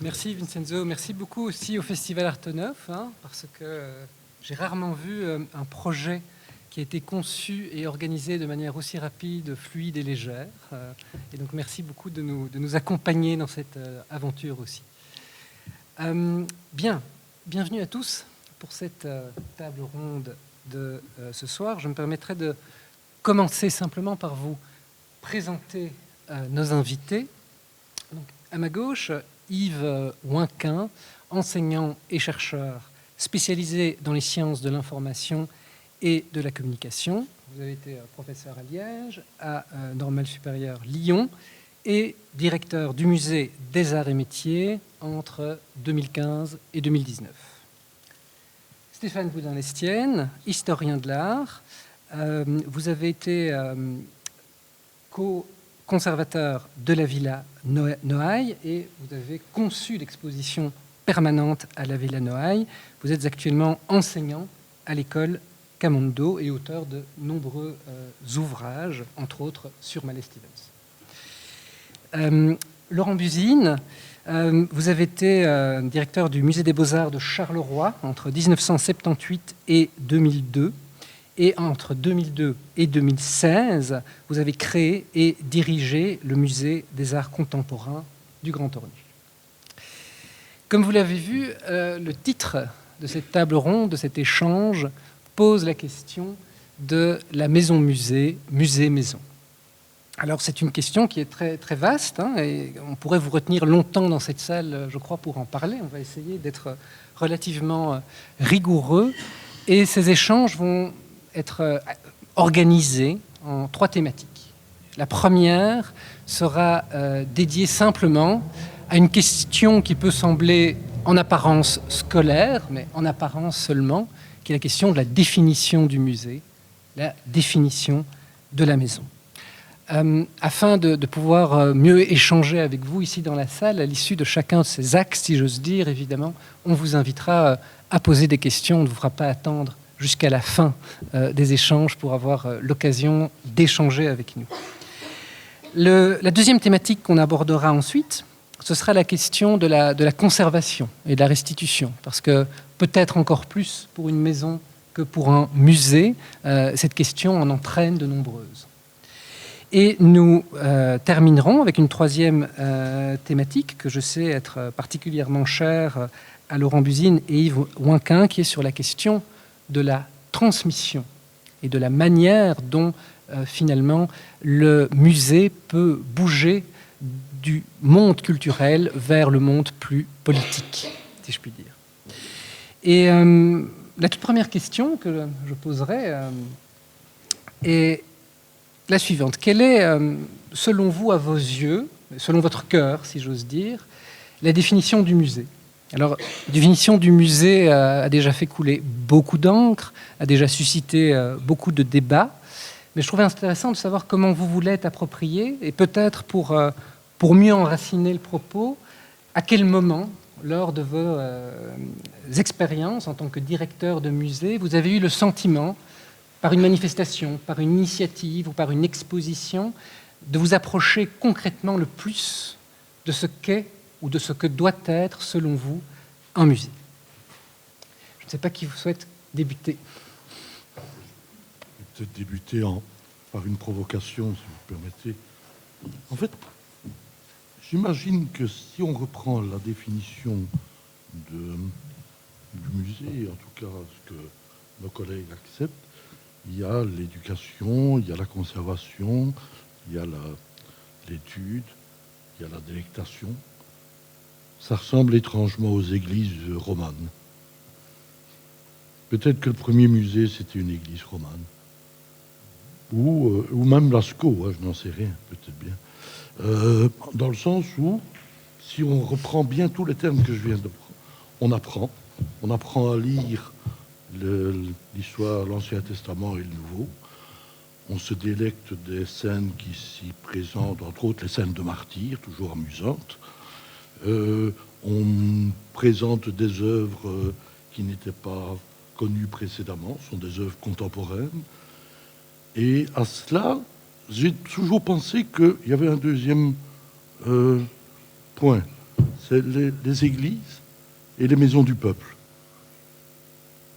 Merci Vincenzo, merci beaucoup aussi au Festival Arte Neuf, parce que j'ai rarement vu un projet qui a été conçu et organisé de manière aussi rapide, fluide et légère. Et donc merci beaucoup de nous accompagner dans cette aventure aussi. Bienvenue à tous pour cette table ronde de ce soir. Je me permettrai de commencer simplement par vous présenter nos invités. Donc, à ma gauche, Yves Ouinquin, enseignant et chercheur spécialisé dans les sciences de l'information et de la communication. Vous avez été professeur à Liège, à Normale Supérieure Lyon et directeur du musée des Arts et Métiers entre 2015 et 2019. Stéphane Boudin-Lestienne, historien de l'art. Vous avez été conservateur de la Villa Noailles et vous avez conçu l'exposition permanente à la Villa Noailles. Vous êtes actuellement enseignant à l'école Camondo et auteur de nombreux ouvrages, entre autres sur Mallet Stevens. Laurent Buzine, vous avez été directeur du Musée des Beaux-Arts de Charleroi entre 1978 et 2002. Et entre 2002 et 2016, vous avez créé et dirigé le Musée des Arts Contemporains du Grand Ornu. Comme vous l'avez vu, le titre de cette table ronde, de cet échange, pose la question de la maison-musée, musée-maison. Alors c'est une question qui est très, très vaste, et on pourrait vous retenir longtemps dans cette salle, je crois, pour en parler. On va essayer d'être relativement rigoureux, et ces échanges vont être organisé en 3 thématiques. La première sera dédiée simplement à une question qui peut sembler en apparence scolaire, mais en apparence seulement, qui est la question de la définition du musée, la définition de la maison. Afin de pouvoir mieux échanger avec vous ici dans la salle, à l'issue de chacun de ces axes, si j'ose dire, évidemment, on vous invitera à poser des questions, on ne vous fera pas attendre jusqu'à la fin des échanges pour avoir l'occasion d'échanger avec nous. La deuxième thématique qu'on abordera ensuite, ce sera la question de la conservation et de la restitution, parce que peut-être encore plus pour une maison que pour un musée, cette question en entraîne de nombreuses. Et nous terminerons avec une troisième thématique que je sais être particulièrement chère à Laurent Buzine et Yves Ouinquin, qui est sur la question de la transmission et de la manière dont finalement le musée peut bouger du monde culturel vers le monde plus politique, si je puis dire. Et la toute première question que je poserai est la suivante. Quelle est, selon vous, à vos yeux, selon votre cœur, si j'ose dire, la définition du musée ? Alors, la définition du musée a déjà fait couler beaucoup d'encre, a déjà suscité beaucoup de débats, mais je trouvais intéressant de savoir comment vous vous l'êtes approprié, et peut-être pour mieux enraciner le propos, à quel moment, lors de vos expériences en tant que directeur de musée, vous avez eu le sentiment, par une manifestation, par une initiative ou par une exposition, de vous approcher concrètement le plus de ce qu'est ou de ce que doit être, selon vous, un musée. Je ne sais pas qui vous souhaite débuter. Je vais peut-être débuter par une provocation, si vous permettez. En fait, j'imagine que si on reprend la définition du musée, en tout cas ce que nos collègues acceptent, il y a l'éducation, il y a la conservation, il y a l'étude, il y a la délectation. Ça ressemble étrangement aux églises romanes. Peut-être que le premier musée, c'était une église romane. Ou même Lascaux, je n'en sais rien, peut-être bien. Dans le sens où, si on reprend bien tous les termes que je viens de prendre, on apprend à lire l'histoire, l'Ancien Testament et le Nouveau. On se délecte des scènes qui s'y présentent, entre autres les scènes de martyrs, toujours amusantes. On présente des œuvres qui n'étaient pas connues précédemment, sont des œuvres contemporaines. Et à cela, j'ai toujours pensé qu'il y avait un deuxième point. c'est les églises et les maisons du peuple.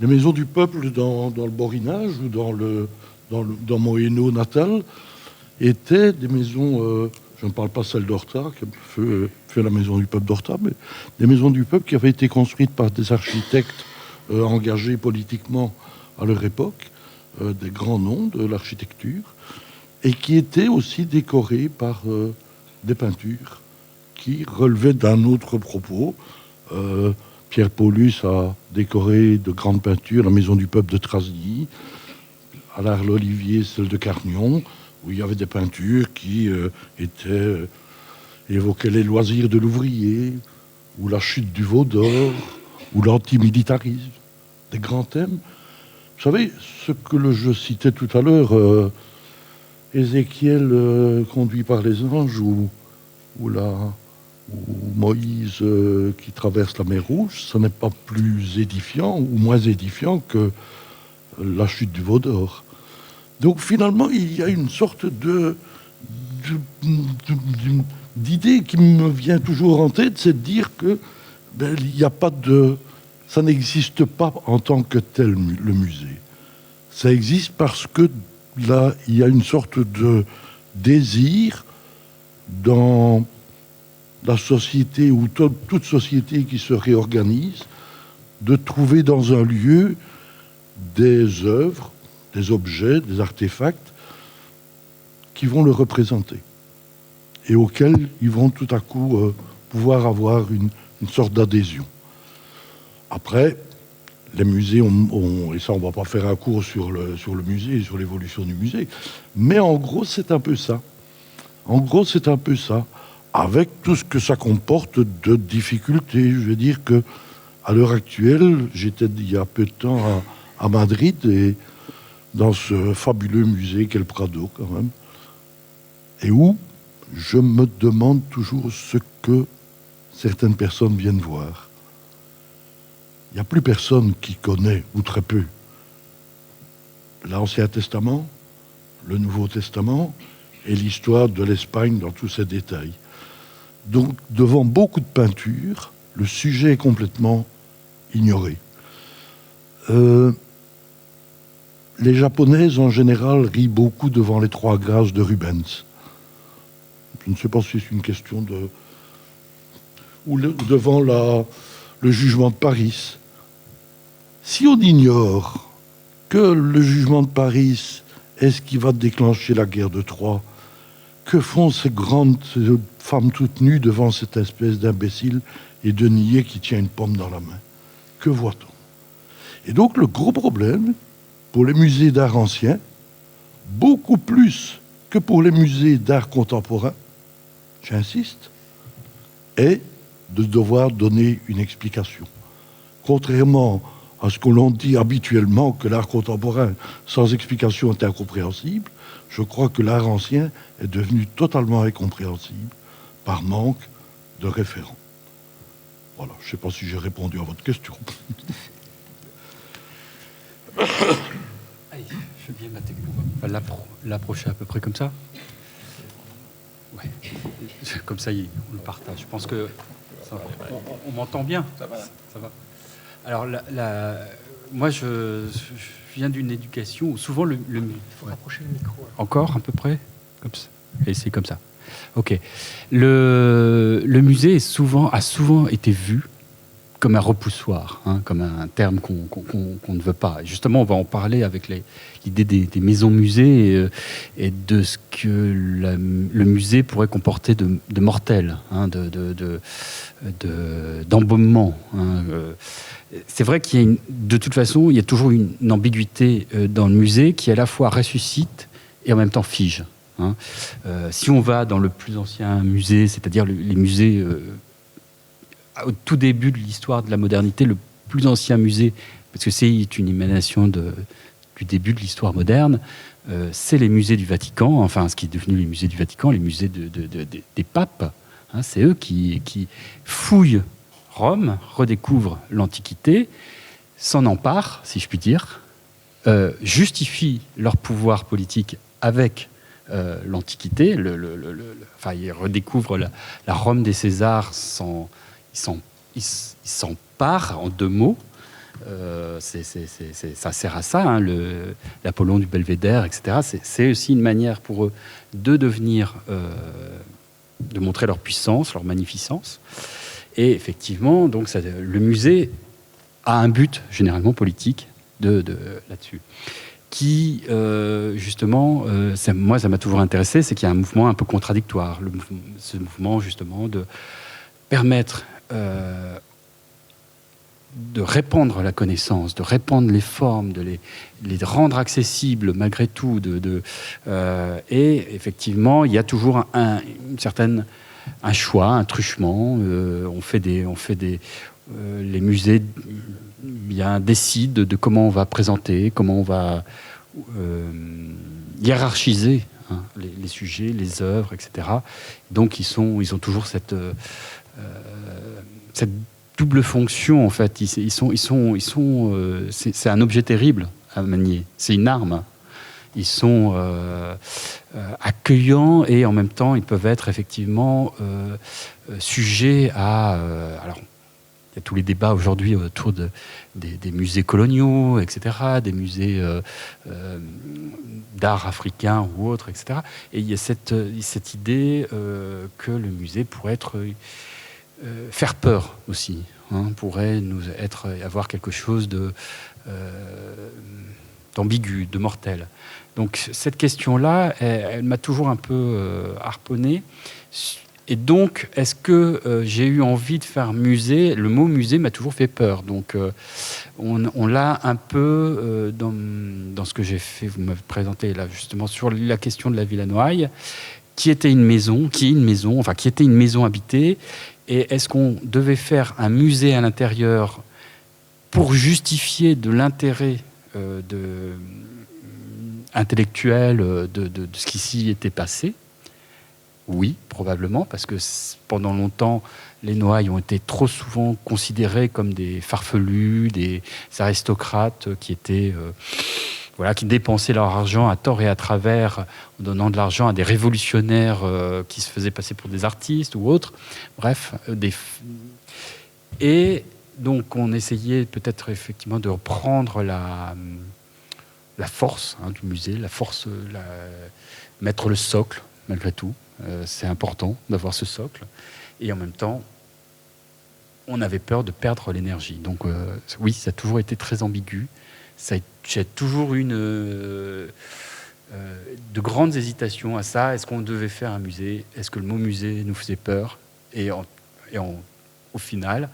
Les maisons du peuple dans le Borinage ou dans mon Hainaut natal étaient des maisons, je ne parle pas celle d'Horta, qui fait la maison du peuple d'Horta, mais des maisons du peuple qui avaient été construites par des architectes engagés politiquement à leur époque, des grands noms de l'architecture, et qui étaient aussi décorées par des peintures qui relevaient d'un autre propos. Pierre Paulus a décoré de grandes peintures la maison du peuple de Trasny, à l'Arle-Olivier, celle de Carnion, où il y avait des peintures qui évoquaient les loisirs de l'ouvrier, ou la chute du veau d'or, ou l'antimilitarisme, des grands thèmes. Vous savez, ce que je citais tout à l'heure, Ézéchiel conduit par les anges, ou Moïse qui traverse la mer Rouge, ce n'est pas plus édifiant ou moins édifiant que la chute du veau d'or. Donc finalement, il y a une sorte d'idée qui me vient toujours en tête, c'est de dire que il n'y a pas de... Ça n'existe pas en tant que tel, le musée. Ça existe parce que là, il y a une sorte de désir dans la société ou toute société qui se réorganise, de trouver dans un lieu des œuvres, des objets, des artefacts qui vont le représenter et auxquels ils vont tout à coup pouvoir avoir une sorte d'adhésion. Après, les musées et ça on va pas faire un cours sur le musée, sur l'évolution du musée, mais en gros c'est un peu ça. En gros c'est un peu ça, avec tout ce que ça comporte de difficultés. Je veux dire que à l'heure actuelle, j'étais il y a peu de temps à Madrid et dans ce fabuleux musée qu'est le Prado quand même, et où je me demande toujours ce que certaines personnes viennent voir. Il n'y a plus personne qui connaît, ou très peu, l'Ancien Testament, le Nouveau Testament et l'histoire de l'Espagne dans tous ses détails. Donc, devant beaucoup de peintures, le sujet est complètement ignoré. Les Japonaises, en général, rient beaucoup devant les Trois Grâces de Rubens. Je ne sais pas si c'est une question de... Ou devant le jugement de Paris. Si on ignore que le jugement de Paris est ce qui va déclencher la guerre de Troie, que font ces femmes toutes nues devant cette espèce d'imbécile et de niais qui tient une pomme dans la main? Que voit-on? Et donc le gros problème pour les musées d'art ancien, beaucoup plus que pour les musées d'art contemporain, j'insiste, est de devoir donner une explication. Contrairement à ce que l'on dit habituellement, que l'art contemporain sans explication est incompréhensible, je crois que l'art ancien est devenu totalement incompréhensible par manque de référents. Voilà, je ne sais pas si j'ai répondu à votre question. Allez, je veux bien ma techno. L'approcher à peu près comme ça. Ouais. Comme ça, on le partage. Je pense que ça va. On m'entend bien. Ça va. Alors, moi, je viens d'une éducation où souvent le Il faut rapprocher le micro. Encore à peu près comme ça. Et c'est comme ça. Ok. Le musée a souvent été vu comme un repoussoir, comme un terme qu'on ne veut pas. Et justement, on va en parler avec l'idée des maisons-musées et de ce que le musée pourrait comporter de mortel, d'embaumement. C'est vrai de toute façon, il y a toujours une ambiguïté dans le musée qui à la fois ressuscite et en même temps fige. Si on va dans le plus ancien musée, c'est-à-dire les musées au tout début de l'histoire de la modernité, le plus ancien musée, parce que c'est une émanation du début de l'histoire moderne, c'est les musées du Vatican, enfin ce qui est devenu les musées du Vatican, les musées des papes. C'est eux qui fouillent Rome, redécouvrent l'Antiquité, s'en emparent, si je puis dire, justifient leur pouvoir politique avec l'Antiquité. Ils redécouvrent la Rome des Césars il s'empare en 2 mots. Ça sert à ça, hein, l'Apollon du Belvédère, etc. C'est aussi une manière pour eux de devenir, de montrer leur puissance, leur magnificence. Et effectivement, donc le musée a un but généralement politique là-dessus. Qui, justement, moi, ça m'a toujours intéressé, c'est qu'il y a un mouvement un peu contradictoire. Ce mouvement, justement, de permettre de répandre la connaissance, de répandre les formes, de les rendre accessibles malgré tout. Et effectivement, il y a toujours un choix, un truchement. Les musées décident de comment on va présenter, comment on va hiérarchiser, hein, les sujets, les œuvres, etc. Donc ils ont toujours cette double fonction, en fait. C'est un objet terrible à manier. C'est une arme. Ils sont accueillants et en même temps, ils peuvent être effectivement sujets à... alors, il y a tous les débats aujourd'hui autour des musées coloniaux, etc., des musées d'art africain ou autres, etc. Et il y a cette idée que le musée pourrait faire peur aussi, hein, pourrait avoir quelque chose d'ambigu, de mortel. Donc cette question-là, elle m'a toujours un peu harponné. Et donc, est-ce que j'ai eu envie de faire musée ? Le mot musée m'a toujours fait peur. Donc, on l'a un peu dans ce que j'ai fait. Vous m'avez présenté là, justement, sur la question de la Villa Noailles, qui était une maison habitée. Et est-ce qu'on devait faire un musée à l'intérieur pour justifier de l'intérêt intellectuel de ce qui s'y était passé ? Oui, probablement, parce que pendant longtemps, les Noailles ont été trop souvent considérés comme des farfelus, des aristocrates qui dépensaient leur argent à tort et à travers, en donnant de l'argent à des révolutionnaires qui se faisaient passer pour des artistes ou autres. Bref, et donc on essayait peut-être effectivement de reprendre la force, hein, du musée, mettre le socle, malgré tout. C'est important d'avoir ce socle. Et en même temps, on avait peur de perdre l'énergie. Donc oui, ça a toujours été très ambigu. J'ai toujours eu de grandes hésitations à ça. Est-ce qu'on devait faire un musée ? Est-ce que le mot musée nous faisait peur ? Et au final,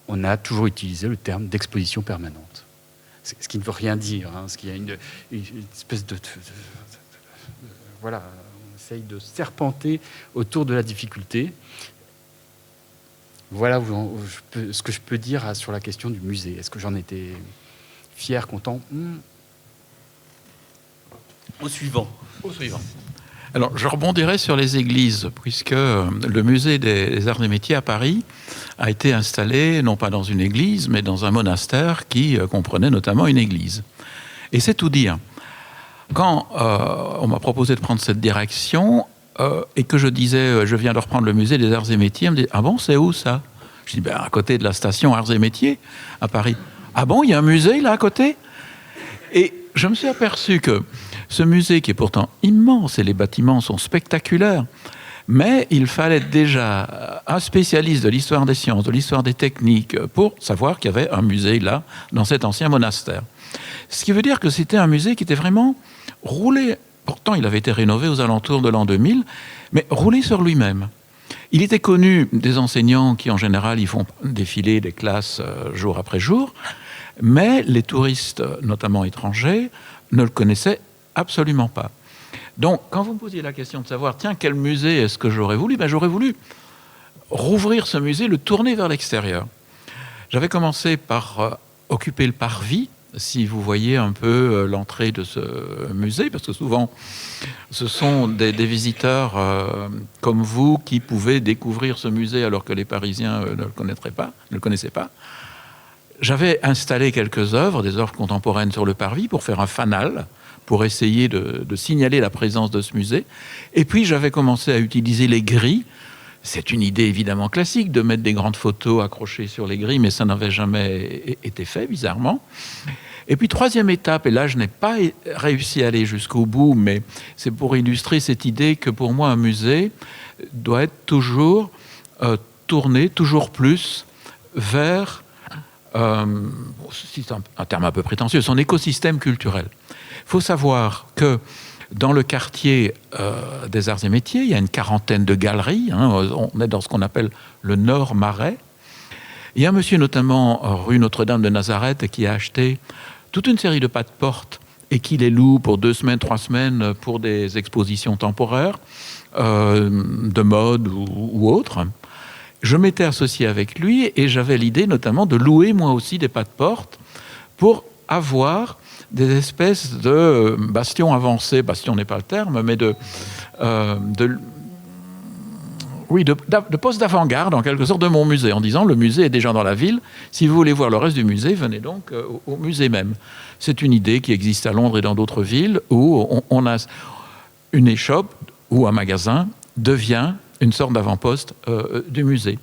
on a toujours utilisé le terme d'exposition permanente. Ce qui ne veut rien dire. Hein, ce qui a une espèce de voilà. On essaye de serpenter autour de la difficulté. Voilà ce que je peux dire sur la question du musée. Est-ce que j'en étais fier, content ? Au suivant. Alors, je rebondirai sur les églises, puisque le musée des Arts et Métiers à Paris a été installé, non pas dans une église, mais dans un monastère qui comprenait notamment une église. Et c'est tout dire. Quand on m'a proposé de prendre cette direction et que je disais je viens de reprendre le musée des Arts et Métiers, on me dit ah bon, c'est où ça ? Je dis à côté de la station Arts et Métiers à Paris. Ah bon, il y a un musée là à côté ? Et je me suis aperçu que ce musée, qui est pourtant immense et les bâtiments sont spectaculaires, mais il fallait déjà un spécialiste de l'histoire des sciences, de l'histoire des techniques, pour savoir qu'il y avait un musée là, dans cet ancien monastère. Ce qui veut dire que c'était un musée qui était vraiment roulé, pourtant il avait été rénové aux alentours de l'an 2000, mais roulé sur lui-même. Il était connu des enseignants qui en général y font défiler des classes jour après jour, mais les touristes, notamment étrangers, ne le connaissaient absolument pas. Donc quand vous me posiez la question de savoir, tiens, quel musée est-ce que j'aurais voulu ? J'aurais voulu rouvrir ce musée, le tourner vers l'extérieur. J'avais commencé par occuper le parvis, si vous voyez un peu l'entrée de ce musée, parce que souvent, ce sont des visiteurs comme vous qui pouvaient découvrir ce musée alors que les Parisiens ne le connaissaient pas. J'avais installé quelques œuvres, des œuvres contemporaines sur le parvis pour faire un fanal, pour essayer de signaler la présence de ce musée. Et puis, j'avais commencé à utiliser les grilles C'est une idée évidemment classique de mettre des grandes photos accrochées sur les grilles, mais ça n'avait jamais été fait, bizarrement. Et puis, troisième étape, et là, je n'ai pas réussi à aller jusqu'au bout, mais c'est pour illustrer cette idée que pour moi, un musée doit être toujours tourné, toujours plus, vers, c'est un terme un peu prétentieux, son écosystème culturel. Il faut savoir que dans le quartier des Arts et Métiers, il y a une quarantaine de galeries. On est dans ce qu'on appelle le Nord Marais. Il y a un monsieur, notamment rue Notre-Dame de Nazareth, qui a acheté toute une série de pas-de-porte et qui les loue pour 2 semaines, 3 semaines pour des expositions temporaires de mode ou autres. Je m'étais associé avec lui et j'avais l'idée notamment de louer moi aussi des pas-de-porte pour avoir des espèces de bastions avancés, bastion n'est pas le terme, mais de postes d'avant-garde, en quelque sorte, de mon musée, en disant le musée est déjà dans la ville. Si vous voulez voir le reste du musée, venez donc au musée même. C'est une idée qui existe à Londres et dans d'autres villes où on a une échoppe ou un magasin devient une sorte d'avant-poste du musée.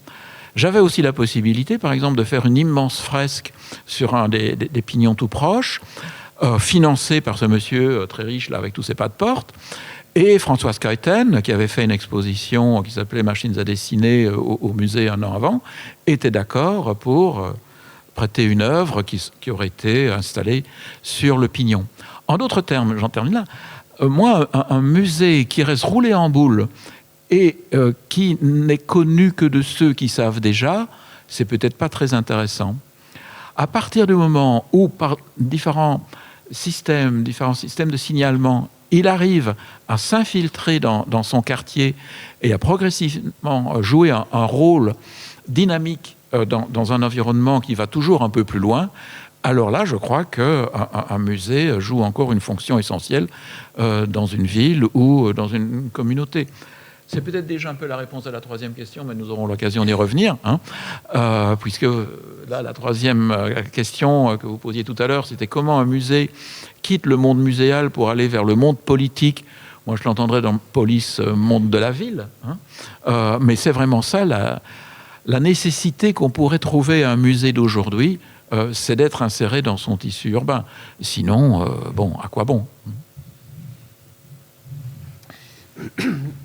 J'avais aussi la possibilité, par exemple, de faire une immense fresque sur un des pignons tout proches, financée par ce monsieur très riche là avec tous ses pas de porte. Et Françoise Kuyten, qui avait fait une exposition qui s'appelait Machines à dessiner au musée un an avant, était d'accord pour prêter une œuvre qui aurait été installée sur le pignon. En d'autres termes, j'en termine là, moi, un musée qui reste roulé en boule et qui n'est connu que de ceux qui savent déjà, c'est peut-être pas très intéressant. À partir du moment où, par différents systèmes de signalement, il arrive à s'infiltrer dans son quartier et à progressivement jouer un rôle dynamique dans un environnement qui va toujours un peu plus loin, alors là, je crois qu'un musée joue encore une fonction essentielle dans une ville ou dans une communauté. C'est peut-être déjà un peu la réponse à la troisième question, mais nous aurons l'occasion d'y revenir, puisque là, la troisième question que vous posiez tout à l'heure, c'était comment un musée quitte le monde muséal pour aller vers le monde politique. Moi, je l'entendrais dans police, monde de la ville. Mais c'est vraiment ça, la nécessité qu'on pourrait trouver à un musée d'aujourd'hui, c'est d'être inséré dans son tissu urbain. Sinon, à quoi bon ?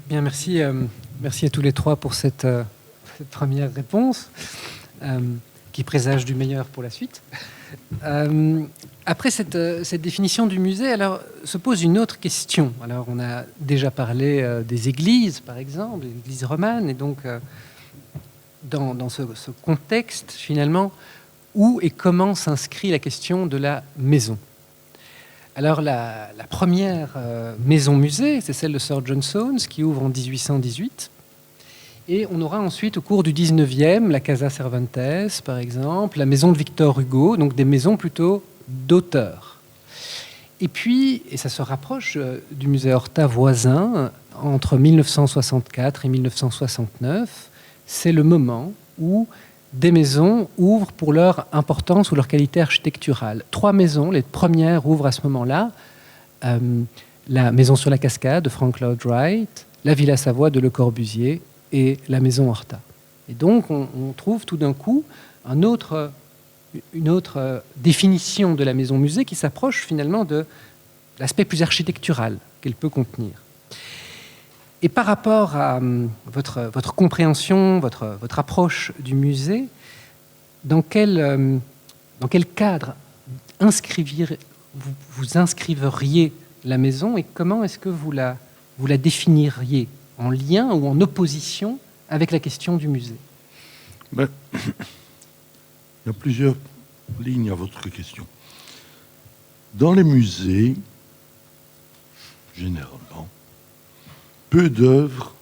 Bien, merci à tous les trois pour cette première réponse, qui présage du meilleur pour la suite. Après cette définition du musée, alors se pose une autre question. Alors, on a déjà parlé des églises, par exemple, des églises romanes, et donc dans ce contexte, finalement, où et comment s'inscrit la question de la maison. Alors, la première maison-musée, c'est celle de Sir John Soanes, qui ouvre en 1818. Et on aura ensuite, au cours du 19e, la Casa Cervantes, par exemple, la maison de Victor Hugo, donc des maisons plutôt d'auteurs. Et puis, et ça se rapproche du musée Horta voisin, entre 1964 et 1969, c'est le moment où des maisons ouvrent pour leur importance ou leur qualité architecturale. 3 maisons, les premières ouvrent à ce moment-là. La maison sur la cascade de Frank Lloyd Wright, la Villa Savoie de Le Corbusier et la maison Horta. Et donc, on trouve tout d'un coup une autre définition de la maison-musée qui s'approche finalement de l'aspect plus architectural qu'elle peut contenir. Et par rapport à votre compréhension, votre approche du musée, dans quel cadre vous inscriveriez la maison et comment est-ce que vous la définiriez, en lien ou en opposition avec la question du musée ? Il y a plusieurs lignes à votre question. Dans les musées, généralement, peu d'œuvres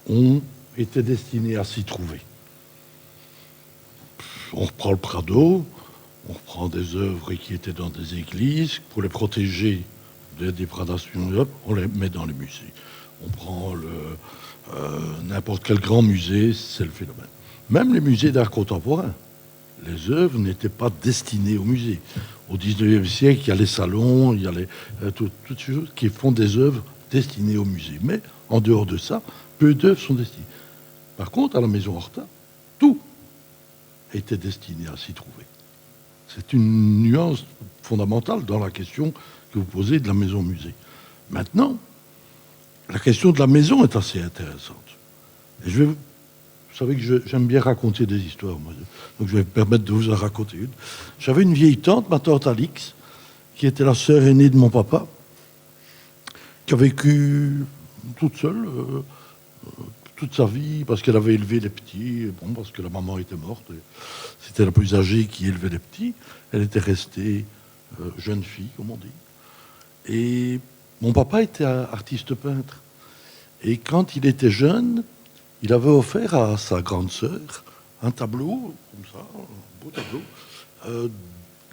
ont été destinées à s'y trouver. On reprend le Prado, on reprend des œuvres qui étaient dans des églises, pour les protéger des dégradations, on les met dans les musées. On prend n'importe quel grand musée, c'est le phénomène. Même les musées d'art contemporain, les œuvres n'étaient pas destinées au musée. Au 19e siècle, il y a les salons, il y a toutes ces choses qui font des œuvres destinées au musée. Mais en dehors de ça, peu d'œuvres sont destinées. Par contre, à la maison Horta, tout était destiné à s'y trouver. C'est une nuance fondamentale dans la question que vous posez de la maison-musée. Maintenant, la question de la maison est assez intéressante. Et vous savez que j'aime bien raconter des histoires, moi. Donc je vais me permettre de vous en raconter une. J'avais une vieille tante, ma tante Alix, qui était la sœur aînée de mon papa, qui a vécu toute seule toute sa vie, parce qu'elle avait élevé les petits, parce que la maman était morte. C'était la plus âgée qui élevait les petits. Elle était restée jeune fille, comme on dit. Et mon papa était artiste peintre. Et quand il était jeune, il avait offert à sa grande sœur un tableau, comme ça, un beau tableau,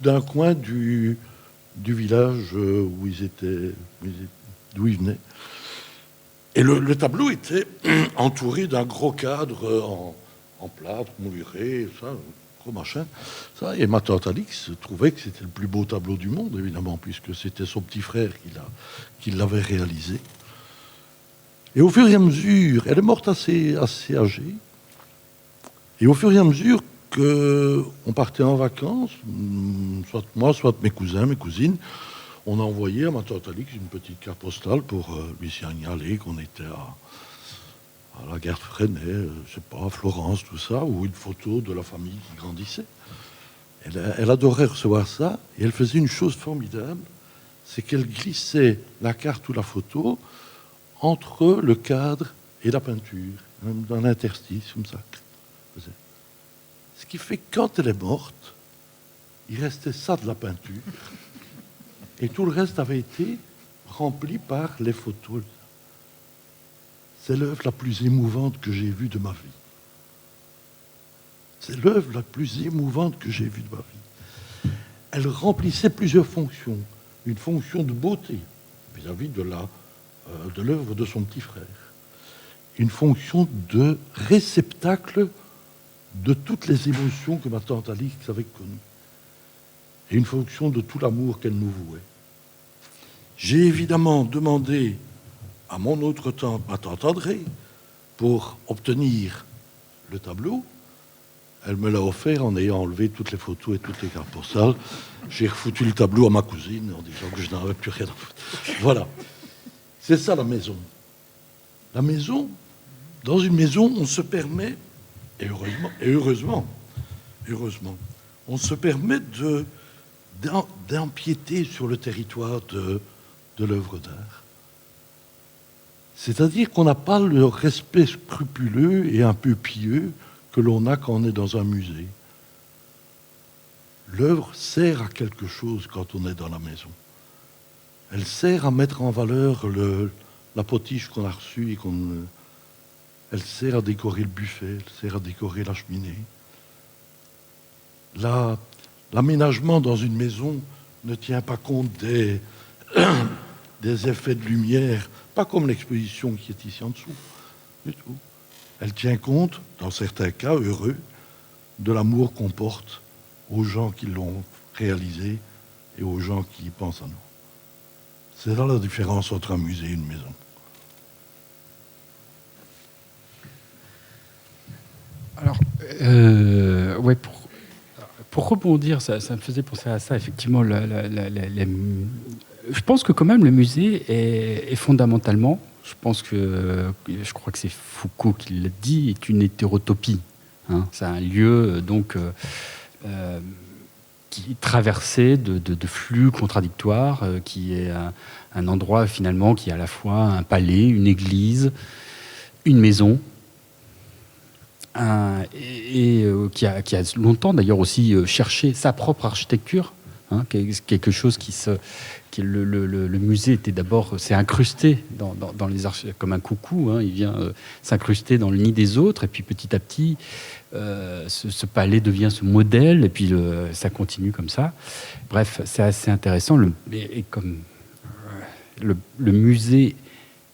d'un coin du village d'où ils venaient. Et le tableau était entouré d'un gros cadre en plâtre, mouluré, ça, gros machin. Ça, et ma tante Alix trouvait que c'était le plus beau tableau du monde, évidemment, puisque c'était son petit frère qui l'avait réalisé. Et au fur et à mesure, elle est morte assez âgée, et au fur et à mesure qu'on partait en vacances, soit moi, soit mes cousins, mes cousines, on a envoyé à ma tante Alix une petite carte postale pour lui signaler qu'on était à la gare de Fresnay, je sais pas, à Florence, tout ça, ou une photo de la famille qui grandissait. Elle adorait recevoir ça, et elle faisait une chose formidable, c'est qu'elle glissait la carte ou la photo entre le cadre et la peinture, même dans l'interstice, comme ça. Ce qui fait que quand elle est morte, il restait ça de la peinture, et tout le reste avait été rempli par les photos. C'est l'œuvre la plus émouvante que j'ai vue de ma vie. C'est l'œuvre la plus émouvante que j'ai vue de ma vie. Elle remplissait plusieurs fonctions. Une fonction de beauté vis-à-vis de l'œuvre de son petit frère. Une fonction de réceptacle de toutes les émotions que ma tante Alix avait connues. Et une fonction de tout l'amour qu'elle nous vouait. J'ai évidemment demandé à mon autre tante, ma tante André, pour obtenir le tableau. Elle me l'a offert en ayant enlevé toutes les photos et toutes les cartes postales. J'ai refoutu le tableau à ma cousine en disant que je n'en avais plus rien à foutre. Voilà. C'est ça la maison. La maison, dans une maison, on se permet, et heureusement, on se permet d'empiéter sur le territoire de l'œuvre d'art. C'est-à-dire qu'on n'a pas le respect scrupuleux et un peu pieux que l'on a quand on est dans un musée. L'œuvre sert à quelque chose quand on est dans la maison. Elle sert à mettre en valeur la potiche qu'on a reçue et elle sert à décorer le buffet, elle sert à décorer la cheminée. L'aménagement dans une maison ne tient pas compte des effets de lumière, pas comme l'exposition qui est ici en dessous, du tout. Elle tient compte, dans certains cas heureux, de l'amour qu'on porte aux gens qui l'ont réalisé et aux gens qui y pensent à nous. C'est là la différence entre un musée et une maison. Alors, ouais, pour rebondir, ça me faisait penser à ça, effectivement. Je pense que quand même le musée est fondamentalement, je crois que c'est Foucault qui l'a dit, est une hétérotopie. Hein. C'est un lieu donc qui est traversé de flux contradictoires, qui est un endroit finalement qui est à la fois un palais, une église, une maison. Qui a longtemps d'ailleurs aussi cherché sa propre architecture, hein, quelque chose le musée était d'abord, s'est incrusté dans les comme un coucou, hein, il vient s'incruster dans le nid des autres, et puis petit à petit ce palais devient ce modèle, et puis ça continue comme ça. Bref, c'est assez intéressant. Comme le musée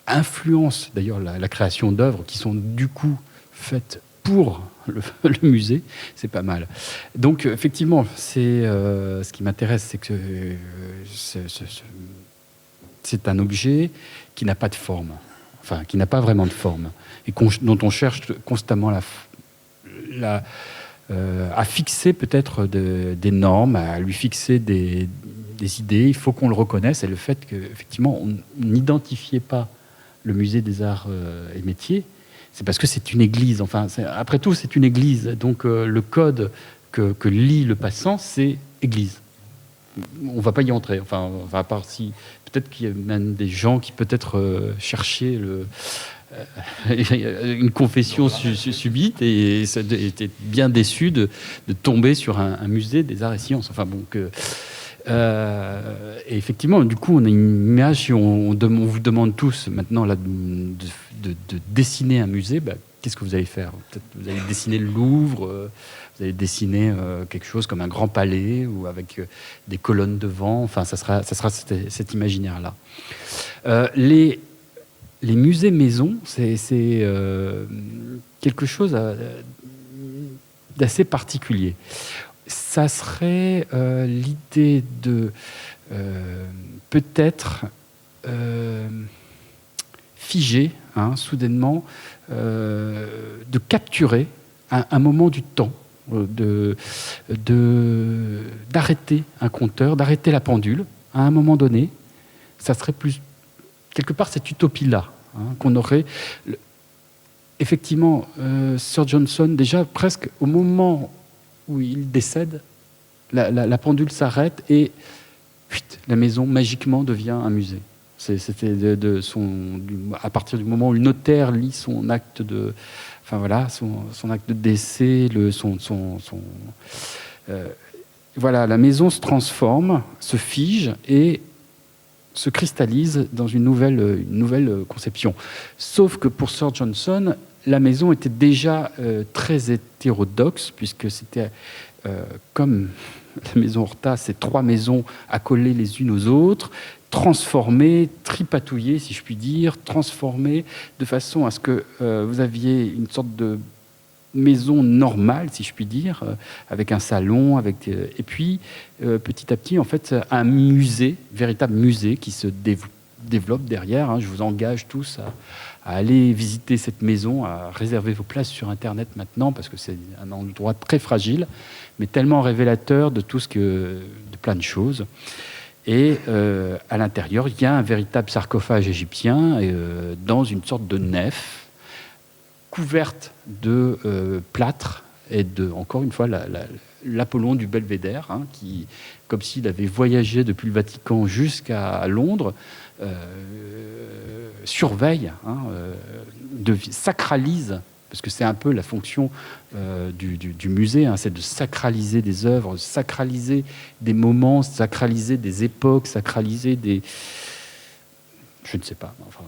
influence d'ailleurs la création d'œuvres qui sont du coup faites pour le musée, c'est pas mal. Donc effectivement, ce qui m'intéresse, c'est que c'est un objet qui n'a pas de forme. enfin qui n'a pas vraiment de forme, et dont on cherche constamment à fixer peut-être des normes, à lui fixer des idées. Il faut qu'on le reconnaisse, et le fait qu'effectivement on n'identifiait pas le musée des arts et métiers, c'est parce que c'est une église. Enfin, après tout, c'est une église. Donc le code que lit le passant, c'est église. On ne va pas y entrer. Enfin, à part si peut-être qu'il y a même des gens qui peut-être cherchaient une confession subite et étaient bien déçus de tomber sur un musée des arts et sciences. Enfin bon, et effectivement, du coup, on a une image. On vous demande tous maintenant là, de dessiner un musée. Qu'est-ce que vous allez faire? Peut-être vous allez dessiner le Louvre, vous allez dessiner quelque chose comme un grand palais ou avec des colonnes devant. Enfin, ça sera cet imaginaire-là. Les musées maisons, c'est quelque chose d'assez particulier. Ça serait l'idée de peut-être figer, soudainement, de capturer un moment du temps, d'arrêter un compteur, d'arrêter la pendule à un moment donné. Ça serait plus quelque part cette utopie-là qu'on aurait. Effectivement, Sir Johnson, déjà presque au moment où il décède, la pendule s'arrête et la maison magiquement devient un musée. C'était à partir du moment où le notaire lit son acte de, son acte de décès, la maison se transforme, se fige et se cristallise dans une nouvelle conception. Sauf que pour Sir Johnson, la maison était déjà très hétérodoxe, puisque c'était comme la maison Horta, c'est 3 maisons accolées les unes aux autres, transformées, tripatouillées, si je puis dire, transformées de façon à ce que vous aviez une sorte de maison normale, si je puis dire, avec un salon, et puis petit à petit, en fait, un musée, véritable musée qui se développe derrière. Je vous engage tous à aller visiter cette maison, à réserver vos places sur Internet maintenant, parce que c'est un endroit très fragile, mais tellement révélateur de de plein de choses. Et à l'intérieur, il y a un véritable sarcophage égyptien dans une sorte de nef couverte de plâtre et encore une fois, l'Apollon du Belvédère, qui, comme s'il avait voyagé depuis le Vatican jusqu'à Londres, surveille, sacralise, parce que c'est un peu la fonction du musée, c'est de sacraliser des œuvres, de sacraliser des moments, sacraliser des époques, sacraliser des... Je ne sais pas, enfin...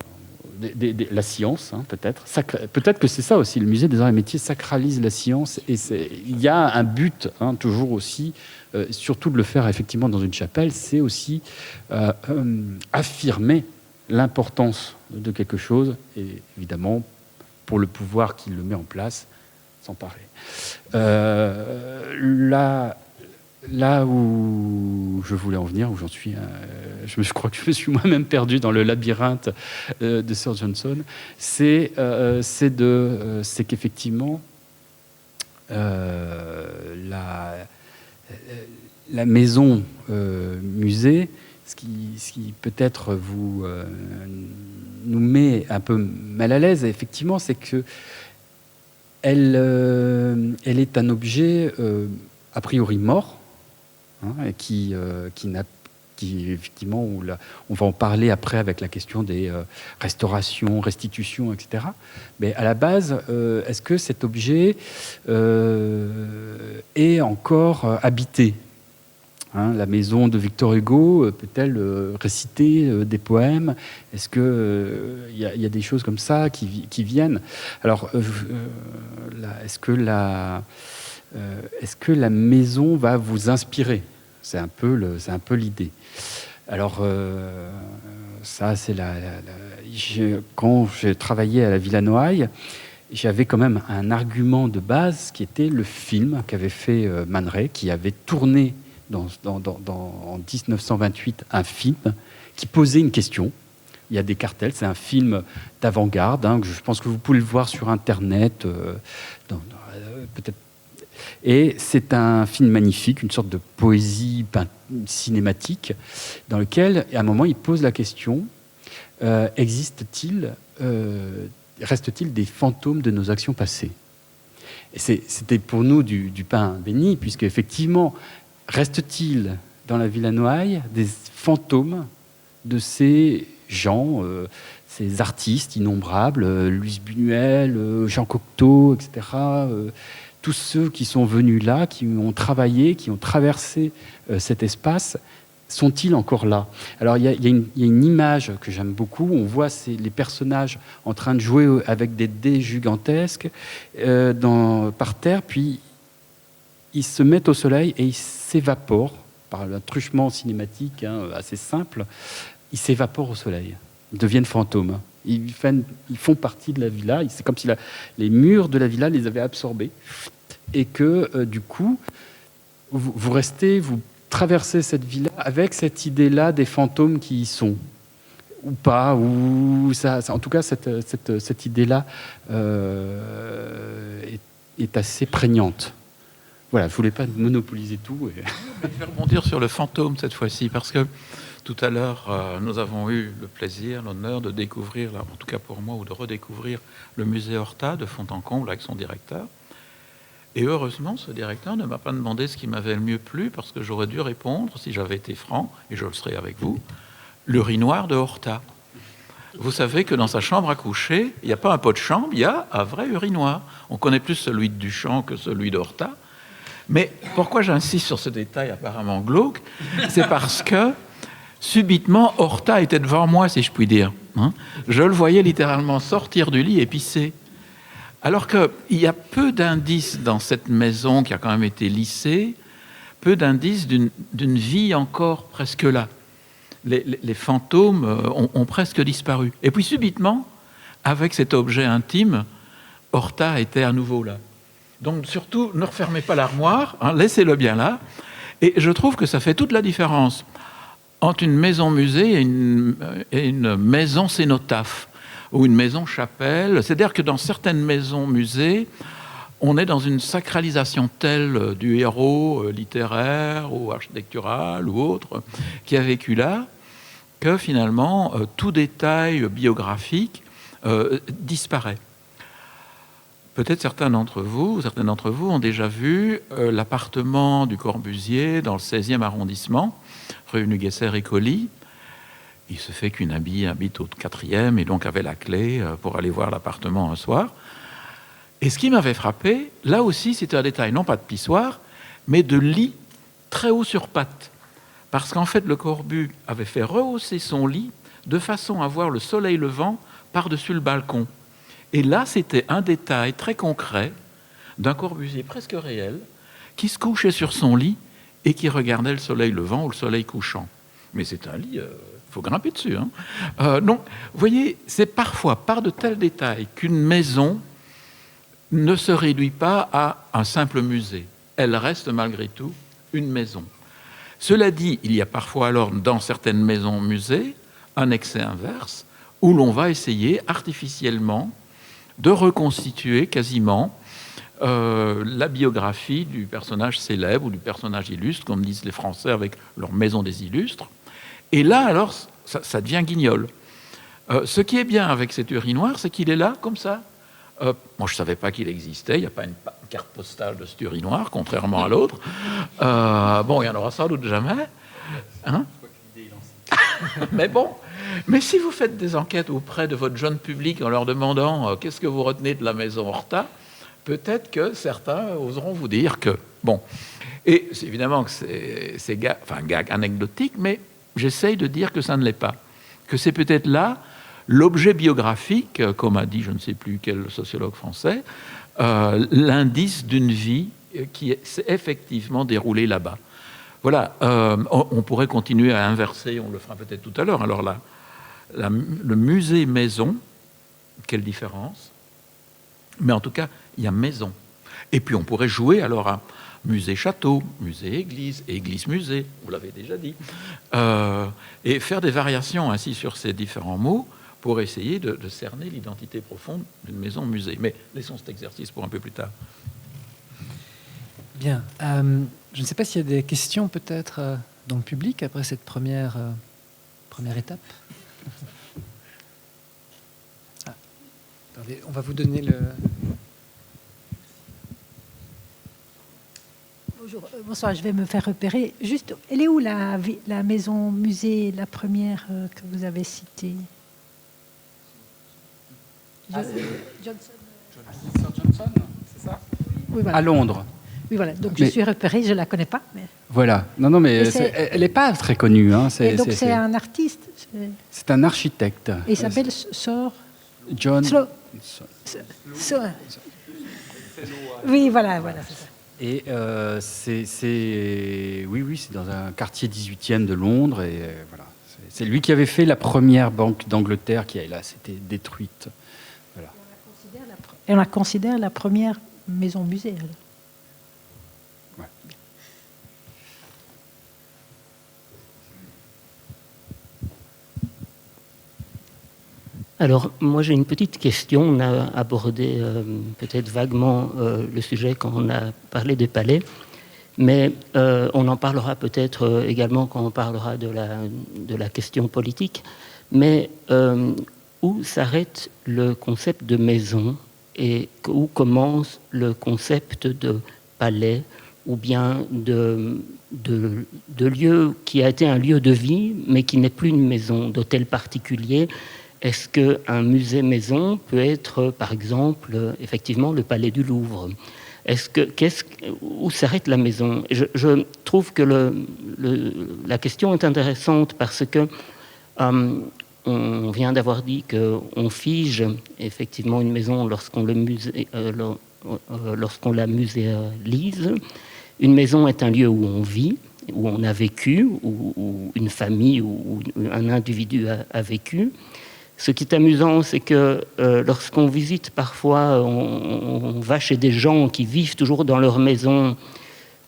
la science, peut-être. Peut-être que c'est ça aussi, le musée des arts et métiers sacralise la science, et il y a un but, toujours aussi, surtout de le faire effectivement dans une chapelle, c'est aussi affirmer l'importance de quelque chose, et évidemment, pour le pouvoir qui le met en place, s'emparer. Là où je voulais en venir, où j'en suis, je crois que je me suis moi-même perdu dans le labyrinthe de Sir Johnson, c'est qu'effectivement, la maison musée, ce qui peut-être nous met un peu mal à l'aise, effectivement, c'est que elle est un objet a priori mort, qui effectivement, on va en parler après avec la question des restaurations, restitutions, etc. Mais à la base, est-ce que cet objet est encore habité ? La maison de Victor Hugo peut-elle réciter des poèmes ? Est-ce qu'il y a des choses comme ça qui viennent ? Alors, est-ce que la maison va vous inspirer ? C'est un peu l'idée. Alors, ça, c'est quand j'ai travaillé à la Villa Noailles, j'avais quand même un argument de base qui était le film qu'avait fait Man Ray, qui avait tourné en 1928 un film qui posait une question. Il y a des cartels, c'est un film d'avant-garde, hein, je pense que vous pouvez le voir sur Internet, peut-être. Et c'est un film magnifique, une sorte de poésie cinématique, dans lequel, à un moment, il pose la question, reste-t-il des fantômes de nos actions passées ? Et c'était pour nous du pain béni, puisque effectivement, reste-t-il dans la Villa Noailles des fantômes de ces gens, ces artistes innombrables, Louise Buñuel, Jean Cocteau, etc., tous ceux qui sont venus là, qui ont travaillé, qui ont traversé cet espace, sont-ils encore là ? Alors, il y a une image que j'aime beaucoup. On voit les personnages en train de jouer avec des dés gigantesques par terre, puis ils se mettent au soleil et ils s'évaporent par un truchement cinématique assez simple. Ils s'évaporent au soleil, ils deviennent fantômes. Ils font partie de la villa. C'est comme si les murs de la villa les avaient absorbés. Et que, du coup, vous traversez cette villa avec cette idée-là des fantômes qui y sont. Ou pas, ou en tout cas, cette idée-là est assez prégnante. Voilà, je ne voulais pas monopoliser tout. Je vais rebondir sur le fantôme cette fois-ci, parce que tout à l'heure, nous avons eu le plaisir, l'honneur de découvrir, en tout cas pour moi, ou de redécouvrir le musée Horta de fond en comble avec son directeur. Et heureusement, ce directeur ne m'a pas demandé ce qui m'avait le mieux plu, parce que j'aurais dû répondre, si j'avais été franc, et je le serai avec vous, l'urinoir de Horta. Vous savez que dans sa chambre à coucher, il n'y a pas un pot de chambre, il y a un vrai urinoir. On connaît plus celui de Duchamp que celui d'Horta. Mais pourquoi j'insiste sur ce détail apparemment glauque ? C'est parce que subitement, Horta était devant moi, si je puis dire. Je le voyais littéralement sortir du lit et pisser. Alors qu'il y a peu d'indices dans cette maison qui a quand même été lissée, peu d'indices d'une vie encore presque là. Les fantômes ont presque disparu. Et puis subitement, avec cet objet intime, Horta était à nouveau là. Donc surtout, ne refermez pas l'armoire, laissez-le bien là. Et je trouve que ça fait toute la différence entre une maison musée et une maison cénotaphe ou une maison chapelle. C'est-à-dire que dans certaines maisons musées, on est dans une sacralisation telle du héros littéraire ou architectural ou autre qui a vécu là, que finalement tout détail biographique disparaît. Peut-être certaines d'entre vous ont déjà vu l'appartement du Corbusier dans le 16e arrondissement, rue Nuguesser et Colly. Il se fait qu'une amie habite au 4e et donc avait la clé pour aller voir l'appartement un soir. Et ce qui m'avait frappé, là aussi, c'était un détail, non pas de pissoir, mais de lit très haut sur pattes. Parce qu'en fait, le Corbu avait fait rehausser son lit de façon à voir le soleil levant par-dessus le balcon. Et là, c'était un détail très concret d'un Corbusier presque réel qui se couchait sur son lit et qui regardait le soleil levant ou le soleil couchant. Mais c'est un lit, il faut grimper dessus. Donc, vous voyez, c'est parfois par de tels détails qu'une maison ne se réduit pas à un simple musée. Elle reste malgré tout une maison. Cela dit, il y a parfois alors dans certaines maisons musées un excès inverse où l'on va essayer artificiellement de reconstituer quasiment la biographie du personnage célèbre ou du personnage illustre, comme disent les Français avec leur maison des illustres. Et là, alors, ça devient guignol. Ce qui est bien avec cet urinoir, c'est qu'il est là, comme ça. Moi, je ne savais pas qu'il existait. Il n'y a pas une carte postale de cet urinoir, contrairement à l'autre. Bon, il n'y en aura sans doute jamais. Mais bon, mais si vous faites des enquêtes auprès de votre jeune public en leur demandant qu'est-ce que vous retenez de la maison Horta, peut-être que certains oseront vous dire que... Bon, et c'est évidemment que c'est gag anecdotique, mais j'essaye de dire que ça ne l'est pas. Que c'est peut-être là l'objet biographique, comme a dit je ne sais plus quel sociologue français, l'indice d'une vie qui s'est effectivement déroulée là-bas. Voilà, on pourrait continuer à inverser, on le fera peut-être tout à l'heure. Alors là, le musée maison, quelle différence? Mais en tout cas, il y a maison. Et puis on pourrait jouer alors à musée-château, musée-église, église-musée, vous l'avez déjà dit, et faire des variations ainsi sur ces différents mots pour essayer de cerner l'identité profonde d'une maison-musée. Mais laissons cet exercice pour un peu plus tard. Bien. Je ne sais pas s'il y a des questions peut-être dans le public après cette première étape. Ah, attendez, on va vous donner le... Bonjour, bonsoir, je vais me faire repérer. Juste, elle est où la maison musée, la première que vous avez citée? Johnson. Johnson, c'est ça? Oui, voilà. À Londres. Oui, voilà. Donc je suis repérée, je ne la connais pas. Mais... Voilà. Non, mais elle n'est pas très connue. Hein. Donc c'est un artiste. C'est un architecte. Et il s'appelle Sir John. Oui, voilà, c'est ça. Et oui, c'est dans un quartier 18e de Londres. Et voilà. C'est lui qui avait fait la première banque d'Angleterre qui, hélas, été détruite. Voilà. Et on la considère la première maison musée. Alors. Ouais. Alors, moi j'ai une petite question. On a abordé peut-être vaguement le sujet quand on a parlé des palais, mais on en parlera peut-être également quand on parlera de la question politique. Mais où s'arrête le concept de maison et où commence le concept de palais ou bien de lieu qui a été un lieu de vie mais qui n'est plus une maison, d'hôtel particulier? Est-ce qu'un musée-maison peut être, par exemple, effectivement, le Palais du Louvre? Où s'arrête la maison? Je trouve que la question est intéressante parce que on vient d'avoir dit qu'on fige effectivement une maison lorsqu'on la muséalise. Une maison est un lieu où on vit, où on a vécu, où une famille ou un individu a vécu. Ce qui est amusant, c'est que lorsqu'on visite parfois, on va chez des gens qui vivent toujours dans leur maison.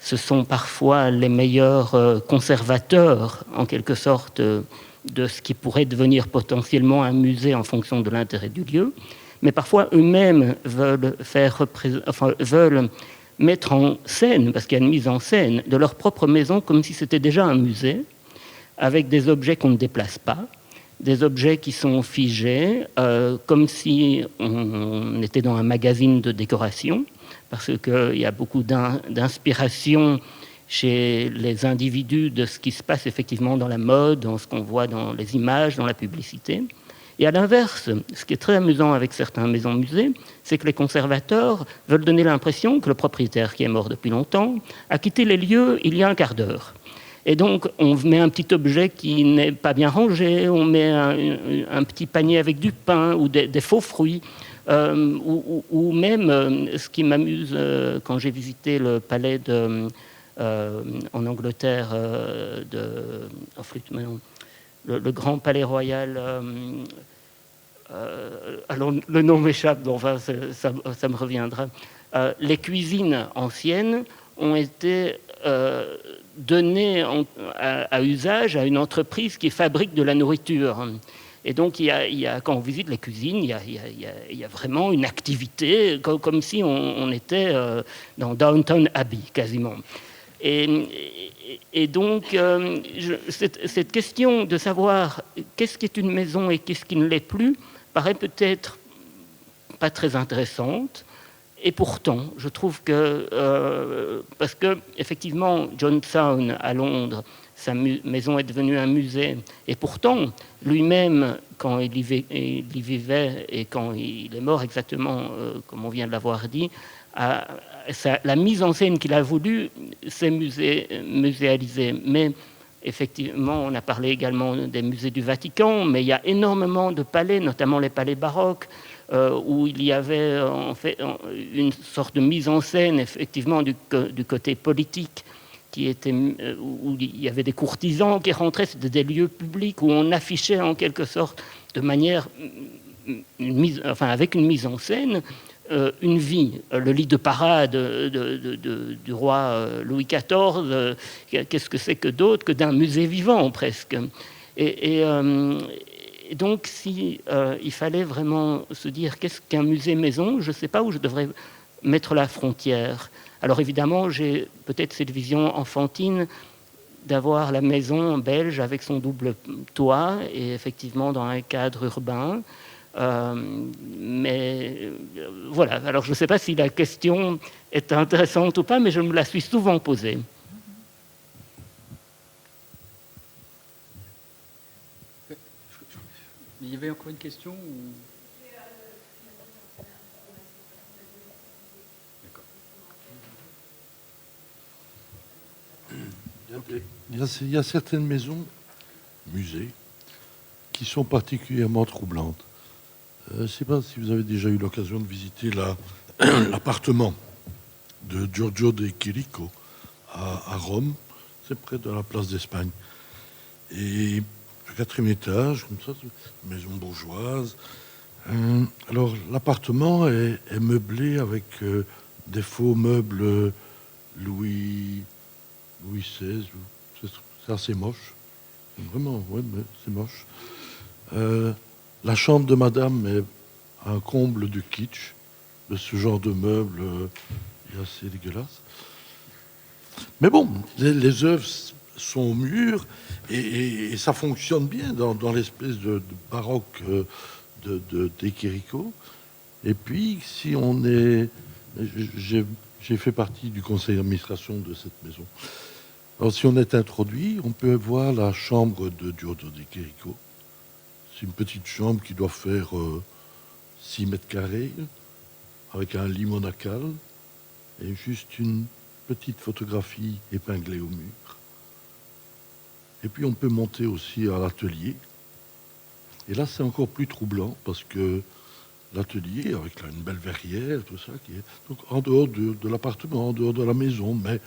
Ce sont parfois les meilleurs conservateurs, en quelque sorte, de ce qui pourrait devenir potentiellement un musée en fonction de l'intérêt du lieu. Mais parfois, eux-mêmes veulent mettre en scène, parce qu'il y a une mise en scène, de leur propre maison comme si c'était déjà un musée, avec des objets qu'on ne déplace pas, des objets qui sont figés, comme si on était dans un magazine de décoration, parce qu'il y a beaucoup d'inspiration chez les individus de ce qui se passe effectivement dans la mode, dans ce qu'on voit dans les images, dans la publicité. Et à l'inverse, ce qui est très amusant avec certains maisons-musées, c'est que les conservateurs veulent donner l'impression que le propriétaire, qui est mort depuis longtemps, a quitté les lieux il y a un quart d'heure. Et donc, on met un petit objet qui n'est pas bien rangé, on met un petit panier avec du pain ou des faux fruits, ou même, ce qui m'amuse quand j'ai visité le palais en Angleterre, le grand palais royal, alors le nom m'échappe, enfin, ça me reviendra. Les cuisines anciennes ont été données à usage à une entreprise qui fabrique de la nourriture. Et donc, quand on visite les cuisines, il y a vraiment une activité, comme si on était dans Downton Abbey, quasiment. Et donc, cette question de savoir qu'est-ce qui est une maison et qu'est-ce qui ne l'est plus paraît peut-être pas très intéressante. Et pourtant, je trouve que, parce que effectivement, Johnstown à Londres, sa maison est devenue un musée, et pourtant, lui-même, quand il y vivait et quand il est mort exactement, comme on vient de l'avoir dit, la mise en scène qu'il a voulu, c'est muséalisé. Mais effectivement, on a parlé également des musées du Vatican, mais il y a énormément de palais, notamment les palais baroques, où il y avait en fait une sorte de mise en scène effectivement du côté politique, où il y avait des courtisans qui rentraient, c'était des lieux publics où on affichait en quelque sorte de manière avec une mise en scène une vie. Le lit de parade du roi Louis XIV, qu'est-ce que c'est que d'autre que d'un musée vivant, presque. Et donc, si il fallait vraiment se dire qu'est-ce qu'un musée maison, je ne sais pas où je devrais mettre la frontière. Alors évidemment, j'ai peut-être cette vision enfantine d'avoir la maison belge avec son double toit et effectivement dans un cadre urbain. Mais voilà, alors je ne sais pas si la question est intéressante ou pas, mais je me la suis souvent posée. Il y avait encore une question ou... Il y a certaines maisons, musées, qui sont particulièrement troublantes. Je ne sais pas si vous avez déjà eu l'occasion de visiter l'appartement de Giorgio de Chirico à Rome, c'est près de la place d'Espagne. Et le 4e étage, comme ça, maison bourgeoise. Alors l'appartement est meublé avec des faux meubles Louis XVI. C'est assez moche. Vraiment, ouais, mais c'est moche. La chambre de madame est un comble du kitsch, de ce genre de meubles est assez dégueulasse. Mais bon, les œuvres sont au mur et ça fonctionne bien dans l'espèce de baroque de Chirico. Et puis, si on est... J'ai fait partie du conseil d'administration de cette maison. Alors, si on est introduit, on peut voir la chambre de Giorgio de Chirico. C'est une petite chambre qui doit faire 6 mètres carrés, avec un lit monacal et juste une petite photographie épinglée au mur. Et puis on peut monter aussi à l'atelier. Et là, c'est encore plus troublant parce que l'atelier, avec là, une belle verrière, tout ça, qui est donc en dehors de l'appartement, en dehors de la maison, mais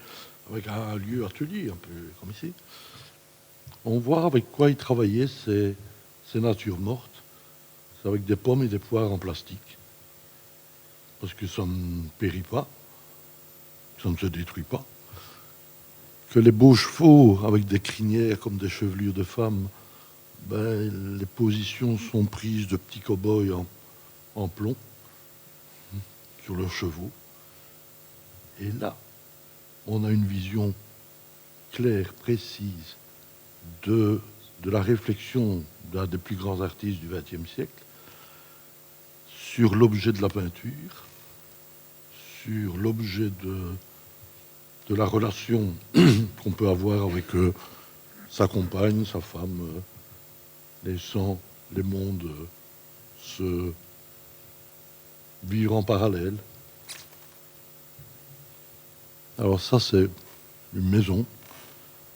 avec un lieu atelier, un peu comme ici. On voit avec quoi il travaillait ces natures mortes. C'est avec des pommes et des poires en plastique. Parce que ça ne périt pas, ça ne se détruit pas. Que les beaux chevaux, avec des crinières comme des chevelures de femmes, ben, les positions sont prises de petits cow-boys en plomb sur leurs chevaux. Et là, on a une vision claire, précise de la réflexion d'un des plus grands artistes du XXe siècle sur l'objet de la peinture, sur l'objet de la relation qu'on peut avoir avec sa compagne, sa femme, laissant les mondes se vivre en parallèle. Alors ça, c'est une maison.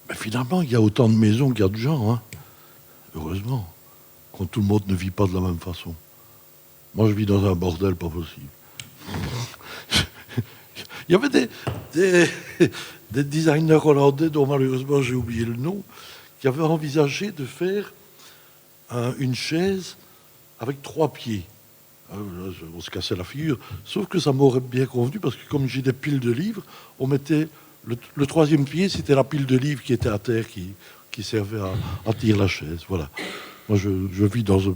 Mais finalement, il y a autant de maisons qu'il y a de gens, hein. Heureusement, quand tout le monde ne vit pas de la même façon. Moi, je vis dans un bordel pas possible. Il y avait des designers hollandais, dont malheureusement j'ai oublié le nom, qui avaient envisagé de faire une chaise avec 3 pieds. On se cassait la figure, sauf que ça m'aurait bien convenu, parce que comme j'ai des piles de livres, on mettait le 3e pied, c'était la pile de livres qui était à terre, qui servait à tirer la chaise. Voilà. Moi, je vis dans un...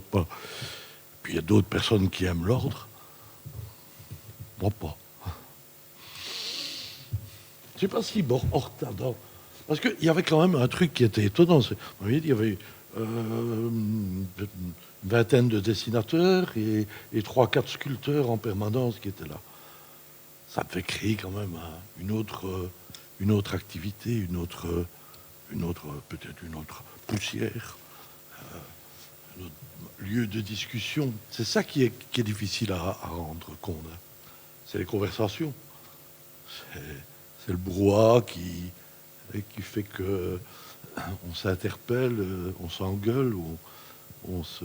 Puis il y a d'autres personnes qui aiment l'ordre. Moi, pas. Je ne sais pas si Horta, parce qu'il y avait quand même un truc qui était étonnant. Il y avait une vingtaine de dessinateurs et 3-4 sculpteurs en permanence qui étaient là. Ça fait créer quand même une autre activité, peut-être une autre poussière, un autre lieu de discussion. C'est ça qui est difficile à rendre compte. Hein. C'est les conversations. C'est le brouhaha qui fait que on s'interpelle, on s'engueule, ou on se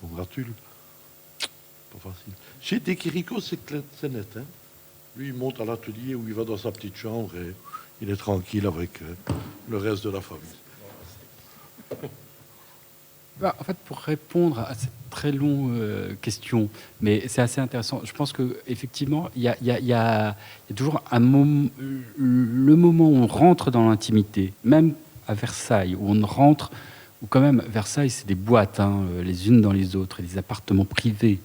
congratule. Pas facile. Chez De Chirico, c'est net. Hein. Lui, il monte à l'atelier où il va dans sa petite chambre et il est tranquille avec le reste de la famille. En fait, pour répondre à cette très longue question, mais c'est assez intéressant, je pense qu'effectivement, il y a toujours un moment, le moment où on rentre dans l'intimité, même à Versailles, où on rentre, où quand même, Versailles, c'est des boîtes, hein, les unes dans les autres, et des appartements privés,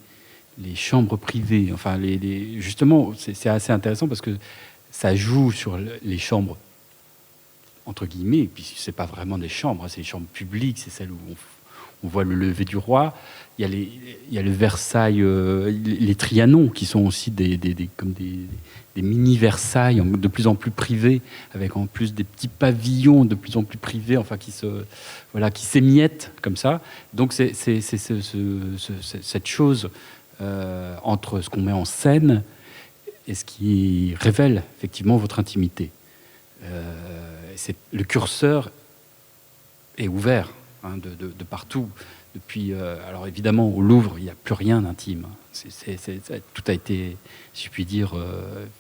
les chambres privées, enfin, justement, c'est assez intéressant parce que ça joue sur les chambres, entre guillemets, et puis c'est pas vraiment des chambres, c'est les chambres publiques, c'est celles où on voit le lever du roi. Il y a le Versailles, les Trianon, qui sont aussi comme des mini-Versailles, de plus en plus privés, avec en plus des petits pavillons de plus en plus privés, enfin, qui s'émiettent comme ça. Donc c'est cette chose entre ce qu'on met en scène et ce qui révèle effectivement votre intimité. Le curseur est ouvert, hein, de partout. Depuis, alors évidemment, au Louvre, il n'y a plus rien d'intime. Tout a été, si je puis dire,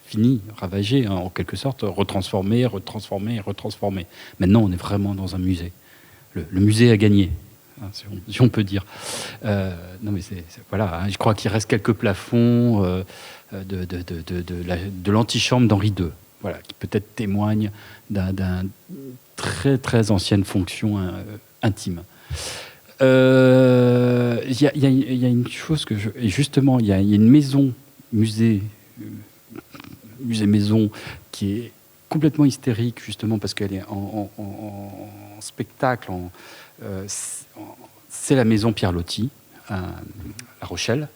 fini, ravagé, hein, en quelque sorte, retransformé. Maintenant, on est vraiment dans un musée. Le musée a gagné, hein, si on peut dire. Non, mais voilà, hein, je crois qu'il reste quelques plafonds de l'antichambre d'Henri II, voilà, qui peut-être témoigne d'un très très ancienne fonction intime. Il y a une chose et justement, il y a une maison, musée maison, qui est complètement hystérique, justement, parce qu'elle est en spectacle. C'est la maison Pierre Loti, à La Rochelle,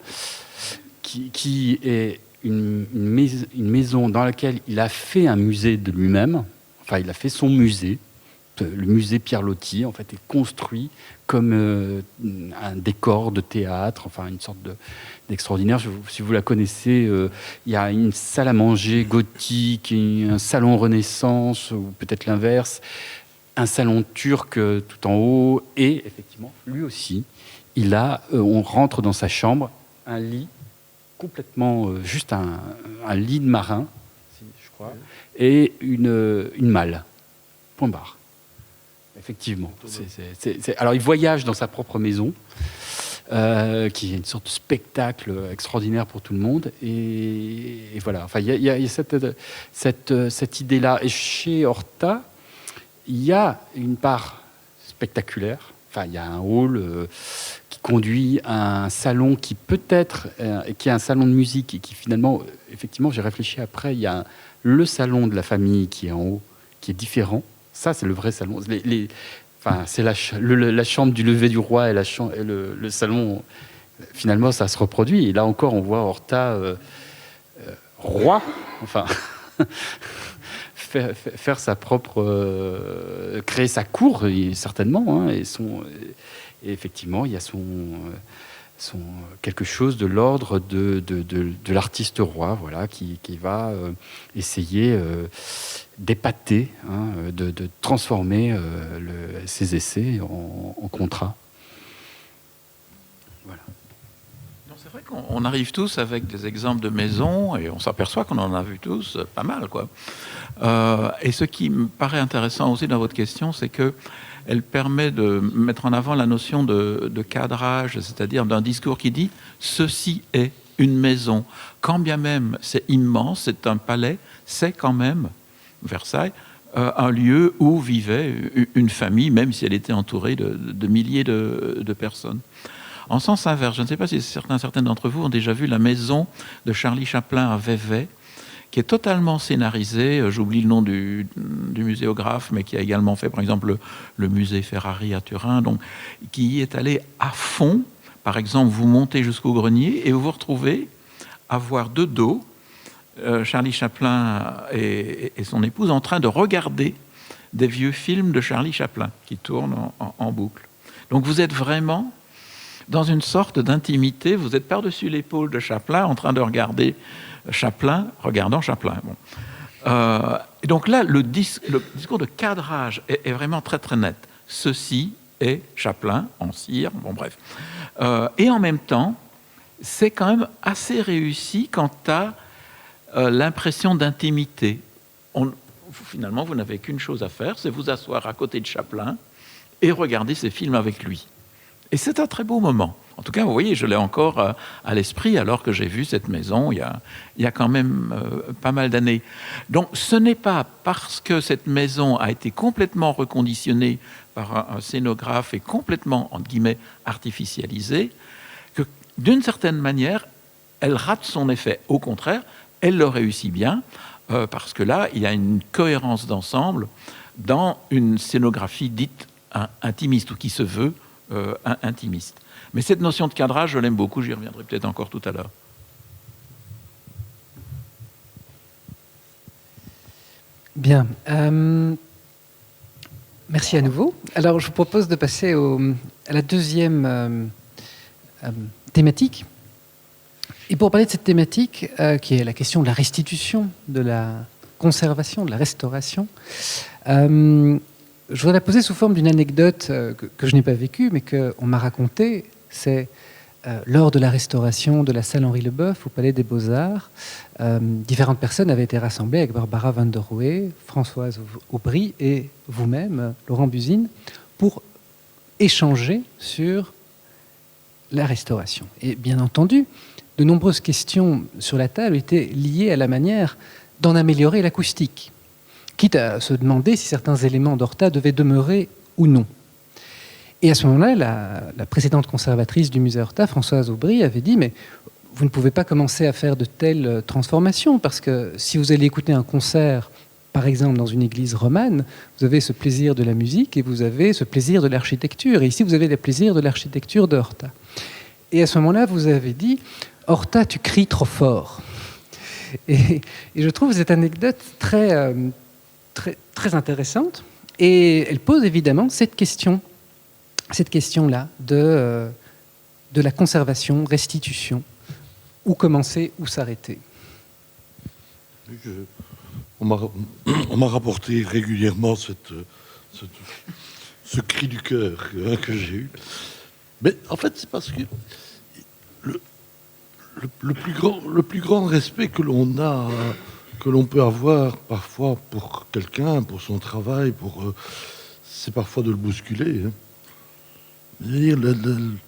qui est une maison dans laquelle il a fait un musée de lui-même. Enfin, il a fait son musée. Le musée Pierre Loti, en fait, est construit comme un décor de théâtre, enfin une sorte d'extraordinaire. Si vous la connaissez, il y a une salle à manger gothique, un salon Renaissance, ou peut-être l'inverse, un salon turc tout en haut, et effectivement, lui aussi, on rentre dans sa chambre, un lit complètement, juste un lit de marin, je crois, et une malle. Point barre. Effectivement. Alors, il voyage dans sa propre maison, qui est une sorte de spectacle extraordinaire pour tout le monde. Et voilà. Enfin, il y a cette idée-là. Et chez Horta, il y a une part spectaculaire. Enfin, il y a un hall qui conduit à un salon qui peut-être, qui est un salon de musique et qui finalement, effectivement, j'ai réfléchi après, il y a le salon de la famille qui est en haut, qui est différent. Ça, c'est le vrai salon. C'est la chambre du lever du roi et le salon. Finalement, ça se reproduit. Et là encore, on voit Horta, roi, enfin, faire sa propre... créer sa cour, certainement. Hein, et effectivement, il y a quelque chose de l'ordre de l'artiste roi, voilà, qui va essayer d'épater, hein, de transformer ses essais en contrat. Voilà. C'est vrai qu'on arrive tous avec des exemples de maisons et on s'aperçoit qu'on en a vu tous pas mal, quoi. Et ce qui me paraît intéressant aussi dans votre question, c'est que elle permet de mettre en avant la notion de cadrage, c'est-à-dire d'un discours qui dit « ceci est une maison ». Quand bien même c'est immense, c'est un palais, c'est quand même, Versailles, un lieu où vivait une famille, même si elle était entourée de milliers de personnes. En sens inverse, je ne sais pas si certaines d'entre vous ont déjà vu la maison de Charlie Chaplin à Vevey, qui est totalement scénarisé. J'oublie le nom du muséographe, mais qui a également fait, par exemple, le musée Ferrari à Turin, donc, qui y est allé à fond. Par exemple, vous montez jusqu'au grenier et vous vous retrouvez à voir de dos Charlie Chaplin et son épouse en train de regarder des vieux films de Charlie Chaplin qui tournent en boucle. Donc vous êtes vraiment dans une sorte d'intimité, vous êtes par-dessus l'épaule de Chaplin en train de regarder Chaplin, regardant Chaplin. Bon. Et donc là, le discours de cadrage est vraiment très très net. Ceci est Chaplin en cire, bon bref. Et en même temps, c'est quand même assez réussi quant à l'impression d'intimité. Finalement, vous n'avez qu'une chose à faire, c'est vous asseoir à côté de Chaplin et regarder ses films avec lui. Et c'est un très beau moment. En tout cas, vous voyez, je l'ai encore à l'esprit alors que j'ai vu cette maison il y a quand même pas mal d'années. Donc ce n'est pas parce que cette maison a été complètement reconditionnée par un scénographe et complètement, entre guillemets, artificialisée, que d'une certaine manière, elle rate son effet. Au contraire, elle le réussit bien, parce que là, il y a une cohérence d'ensemble dans une scénographie dite intimiste, ou qui se veut intimiste. Mais cette notion de cadrage, je l'aime beaucoup, j'y reviendrai peut-être encore tout à l'heure. Bien. Merci à nouveau. Alors, je vous propose de passer à la deuxième thématique. Et pour parler de cette thématique, qui est la question de la restitution, de la conservation, de la restauration, je voudrais la poser sous forme d'une anecdote que je n'ai pas vécue, mais qu'on m'a racontée. C'est lors de la restauration de la salle Henri Leboeuf au Palais des Beaux-Arts, différentes personnes avaient été rassemblées avec Barbara van der Rohe, Françoise Aubry et vous-même, Laurent Buzine, pour échanger sur la restauration. Et bien entendu, de nombreuses questions sur la table étaient liées à la manière d'en améliorer l'acoustique, quitte à se demander si certains éléments d'Horta devaient demeurer ou non. Et à ce moment-là, la précédente conservatrice du musée Horta, Françoise Aubry, avait dit « mais vous ne pouvez pas commencer à faire de telles transformations, parce que si vous allez écouter un concert, par exemple dans une église romane, vous avez ce plaisir de la musique et vous avez ce plaisir de l'architecture. Et ici, vous avez le plaisir de l'architecture de Horta. » Et à ce moment-là, vous avez dit « Horta, tu cries trop fort ». Et je trouve cette anecdote très, très, très intéressante. Et elle pose évidemment cette question-là de la conservation, restitution, où commencer, où s'arrêter. On m'a rapporté régulièrement ce cri du cœur que j'ai eu. Mais en fait, c'est parce que le plus grand respect que l'on peut avoir parfois pour quelqu'un, pour son travail, c'est parfois de le bousculer. Hein. C'est-à-dire le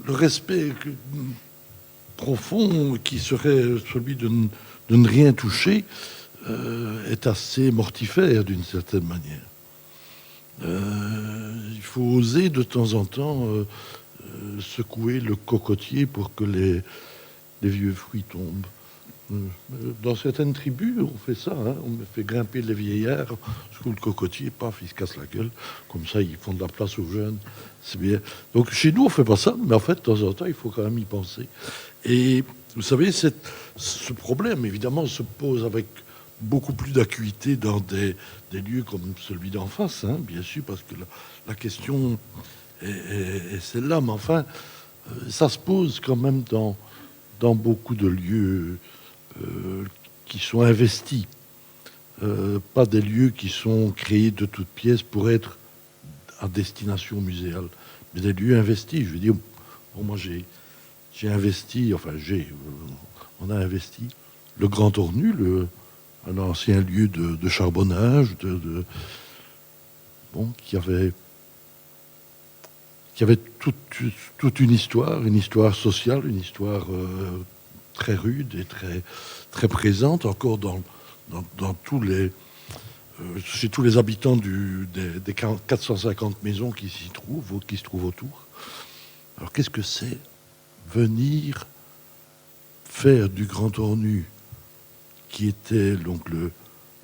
respect profond qui serait celui de ne rien toucher est assez mortifère d'une certaine manière. Il faut oser de temps en temps secouer le cocotier pour que les vieux fruits tombent. Dans certaines tribus, on fait ça, hein, on fait grimper les vieillards, sous le cocotier, paf, ils se cassent la gueule, comme ça ils font de la place aux jeunes, c'est bien. Donc chez nous on fait pas ça, mais en fait de temps en temps il faut quand même y penser. Et vous savez, ce problème évidemment se pose avec beaucoup plus d'acuité dans des lieux comme celui d'en face, hein, bien sûr, parce que la question est celle-là, mais enfin ça se pose quand même dans beaucoup de lieux qui sont investis, pas des lieux qui sont créés de toutes pièces pour être à destination muséale, mais des lieux investis. Je veux dire, bon, moi j'ai investi, on a investi le Grand Ornu, un ancien lieu de charbonnage, qui avait toute une histoire sociale, une histoire très rude et très présente encore dans tous les chez tous les habitants des 450 maisons qui se trouvent autour. Alors qu'est-ce que c'est venir faire du Grand Ornu, qui était donc le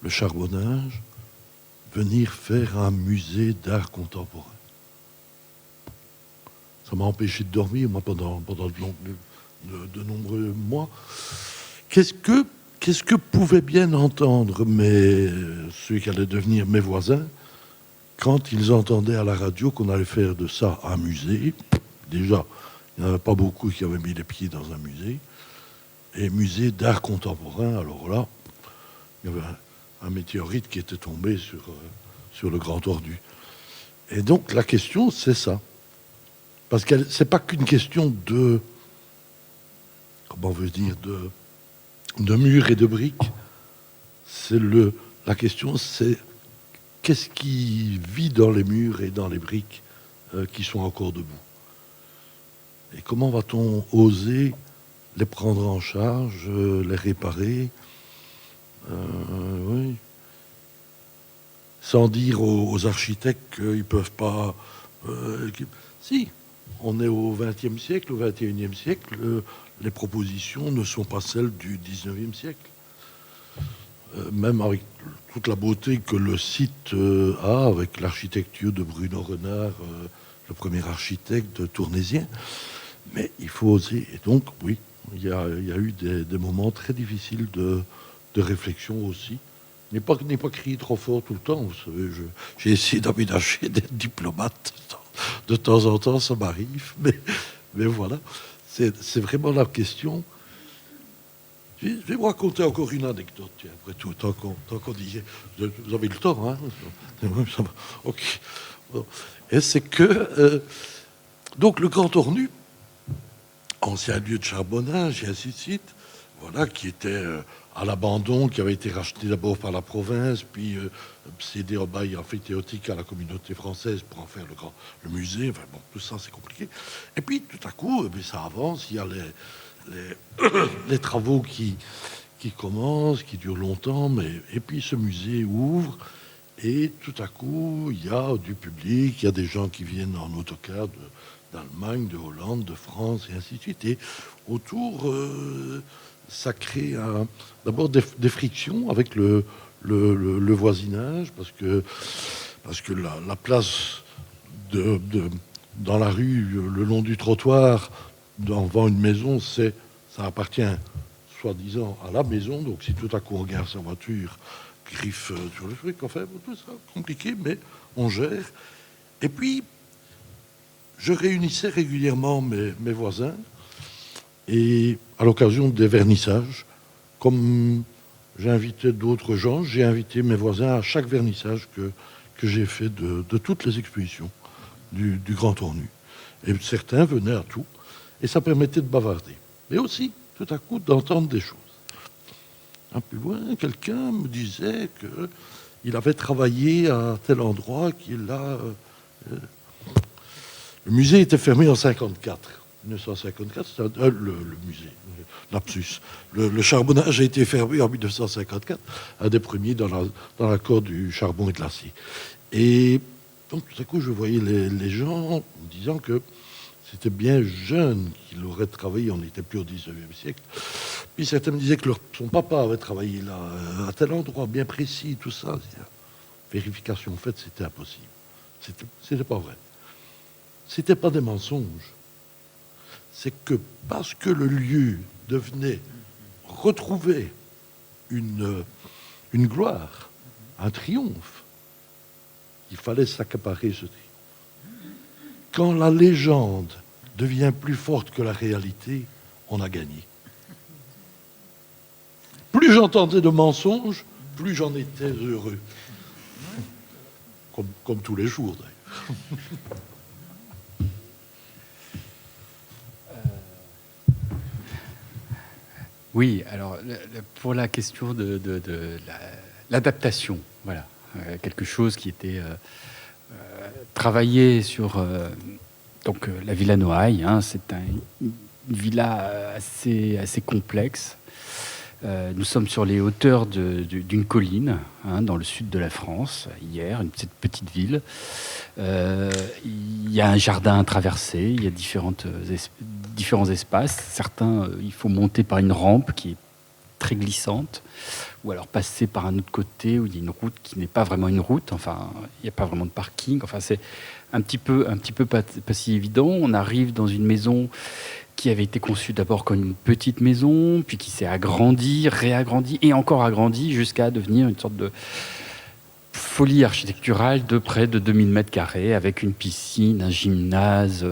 charbonnage, venir faire un musée d'art contemporain? Ça m'a empêché de dormir, moi, pendant de nombreux mois. Qu'est-ce que pouvaient bien entendre ceux qui allaient devenir mes voisins quand ils entendaient à la radio qu'on allait faire de ça un musée? Déjà, il n'y en avait pas beaucoup qui avaient mis les pieds dans un musée. Et musée d'art contemporain, alors là, il y avait un météorite qui était tombé sur le Grand Ornu. Et donc, la question, c'est ça. Parce que c'est pas qu'une question de murs et de briques. La question, c'est qu'est-ce qui vit dans les murs et dans les briques qui sont encore debout. Et comment va-t-on oser les prendre en charge, les réparer, oui. Sans dire aux architectes qu'ils ne peuvent pas... Si, on est au XXe siècle, au XXIe siècle, les propositions ne sont pas celles du XIXe siècle. Même avec toute la beauté que le site a, avec l'architecture de Bruno Renard, le premier architecte tournaisien. Mais il faut oser. Et donc, oui, il y a eu des moments très difficiles de réflexion aussi. N'est pas crié trop fort tout le temps. Vous savez, j'ai essayé d'aménager d'être diplomate. De temps en temps, ça m'arrive. Mais voilà, c'est vraiment la question. Je vais vous raconter encore une anecdote, tiens, après tout, tant qu'on y est. Vous avez le temps, hein? Ok. Bon. Et c'est que... donc, le Grand Ornu, ancien lieu de charbonnage et ainsi de suite, voilà, qui était à l'abandon, qui avait été racheté d'abord par la province, puis cédé au bail amphithéotique à la communauté française pour en faire le musée. Enfin bon, tout ça, c'est compliqué. Et puis, tout à coup, ça avance, il y a les travaux qui commencent, qui durent longtemps, et puis ce musée ouvre, et tout à coup, il y a du public, il y a des gens qui viennent en autocar d'Allemagne, de Hollande, de France, et ainsi de suite. Et autour, ça crée d'abord des frictions avec le voisinage, parce que la place dans la rue, le long du trottoir, devant une maison, ça appartient soi-disant à la maison. Donc si tout à coup on regarde sa voiture, griffe sur le truc, enfin, tout ça compliqué, mais on gère. Et puis, je réunissais régulièrement mes voisins, et à l'occasion des vernissages, comme j'invitais d'autres gens, j'ai invité mes voisins à chaque vernissage que j'ai fait de toutes les expositions du Grand Ornu. Et certains venaient à tout, et ça permettait de bavarder. Mais aussi, tout à coup, d'entendre des choses. Un peu loin, quelqu'un me disait qu'il avait travaillé à tel endroit, le musée était fermé en 1954, c'est le musée, lapsus. Le charbonnage a été fermé en 1954, un des premiers dans l'accord du charbon et de l'acier. Et donc, tout à coup, je voyais les gens me disant que c'était bien jeune qu'il aurait travaillé, on n'était plus au 19e siècle. Puis certains me disaient que son papa avait travaillé là, à tel endroit bien précis, tout ça. Vérification faite, c'était impossible. C'était pas vrai. C'était pas des mensonges. C'est que parce que le lieu devenait retrouver une gloire, un triomphe, il fallait s'accaparer ce triomphe. Quand la légende devient plus forte que la réalité, on a gagné. Plus j'entendais de mensonges, plus j'en étais heureux. Comme tous les jours, d'ailleurs. Oui, alors pour la question de l'adaptation, voilà, quelque chose qui était travaillé sur donc la Villa Noailles, hein, c'est une villa assez complexe. Nous sommes sur les hauteurs d'une colline, hein, dans le sud de la France, hier, cette petite ville. Il y a un jardin à traverser, il y a différents espaces. Certains, il faut monter par une rampe qui est très glissante, ou alors passer par un autre côté où il y a une route qui n'est pas vraiment une route. Enfin, il n'y a pas vraiment de parking. Enfin, c'est un petit peu pas si évident. On arrive dans une maison qui avait été conçue d'abord comme une petite maison, puis qui s'est agrandie, réagrandie et encore agrandie jusqu'à devenir une sorte de folie architecturale de près de 2000 mètres carrés, avec une piscine, un gymnase,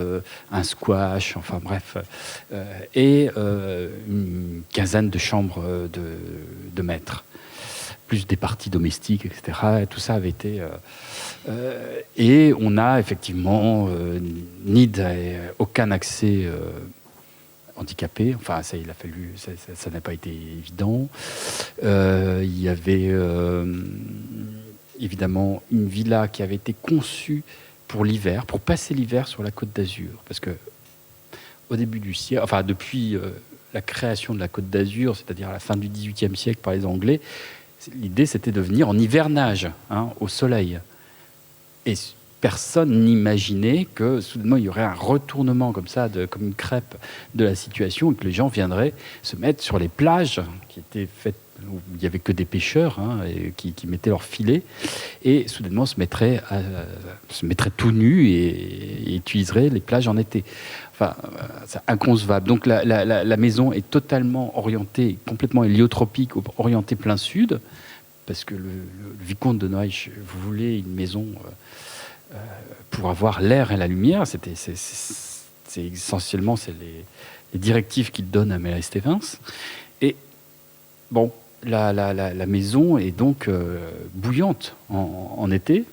un squash, enfin bref, et une quinzaine de chambres de maîtres, plus des parties domestiques, etc. Et tout ça avait été... et on a effectivement aucun accès handicapé. Enfin, ça, il a fallu... Ça n'a pas été évident. Il y avait... évidemment, une villa qui avait été conçue pour l'hiver, pour passer l'hiver sur la Côte d'Azur. Parce que au début du siècle, enfin depuis la création de la Côte d'Azur, c'est-à-dire à la fin du XVIIIe siècle par les Anglais, l'idée c'était de venir en hivernage, au soleil. Et personne n'imaginait que soudainement il y aurait un retournement comme ça, comme une crêpe de la situation, et que les gens viendraient se mettre sur les plages qui étaient faites où il n'y avait que des pêcheurs et qui mettaient leurs filets, et soudainement se mettraient tout nus et utiliseraient les plages en été. Enfin, c'est inconcevable. Donc la maison est totalement orientée, complètement héliotropique, orientée plein sud, parce que le vicomte de Noailles voulait une maison pour avoir l'air et la lumière. C'est essentiellement les directives qu'il donne à Mélanie Stevens. Et bon, la maison est donc bouillante en été.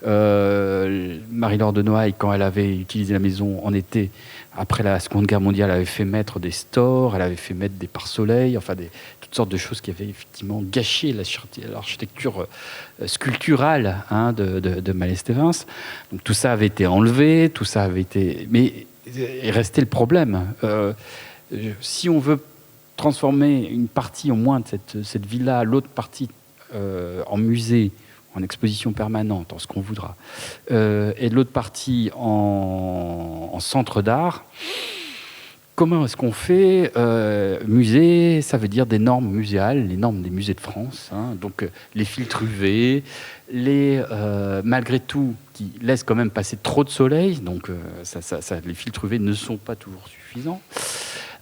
Marie-Laure de Noailles, quand elle avait utilisé la maison en été, après la Seconde Guerre mondiale, elle avait fait mettre des stores, elle avait fait mettre des pare-soleils, enfin toutes sortes de choses qui avaient effectivement gâché l'architecture sculpturale de Mélanie Stevens. Donc tout ça avait été enlevé, mais il restait le problème. Si on veut transformer une partie au moins de cette villa, l'autre partie en musée, en exposition permanente, en ce qu'on voudra, et de l'autre partie en centre d'art, comment est-ce qu'on fait musée, ça veut dire des normes muséales, les normes des musées de France, donc les filtres UV, malgré tout, qui laissent quand même passer trop de soleil, donc les filtres UV ne sont pas toujours suffisants.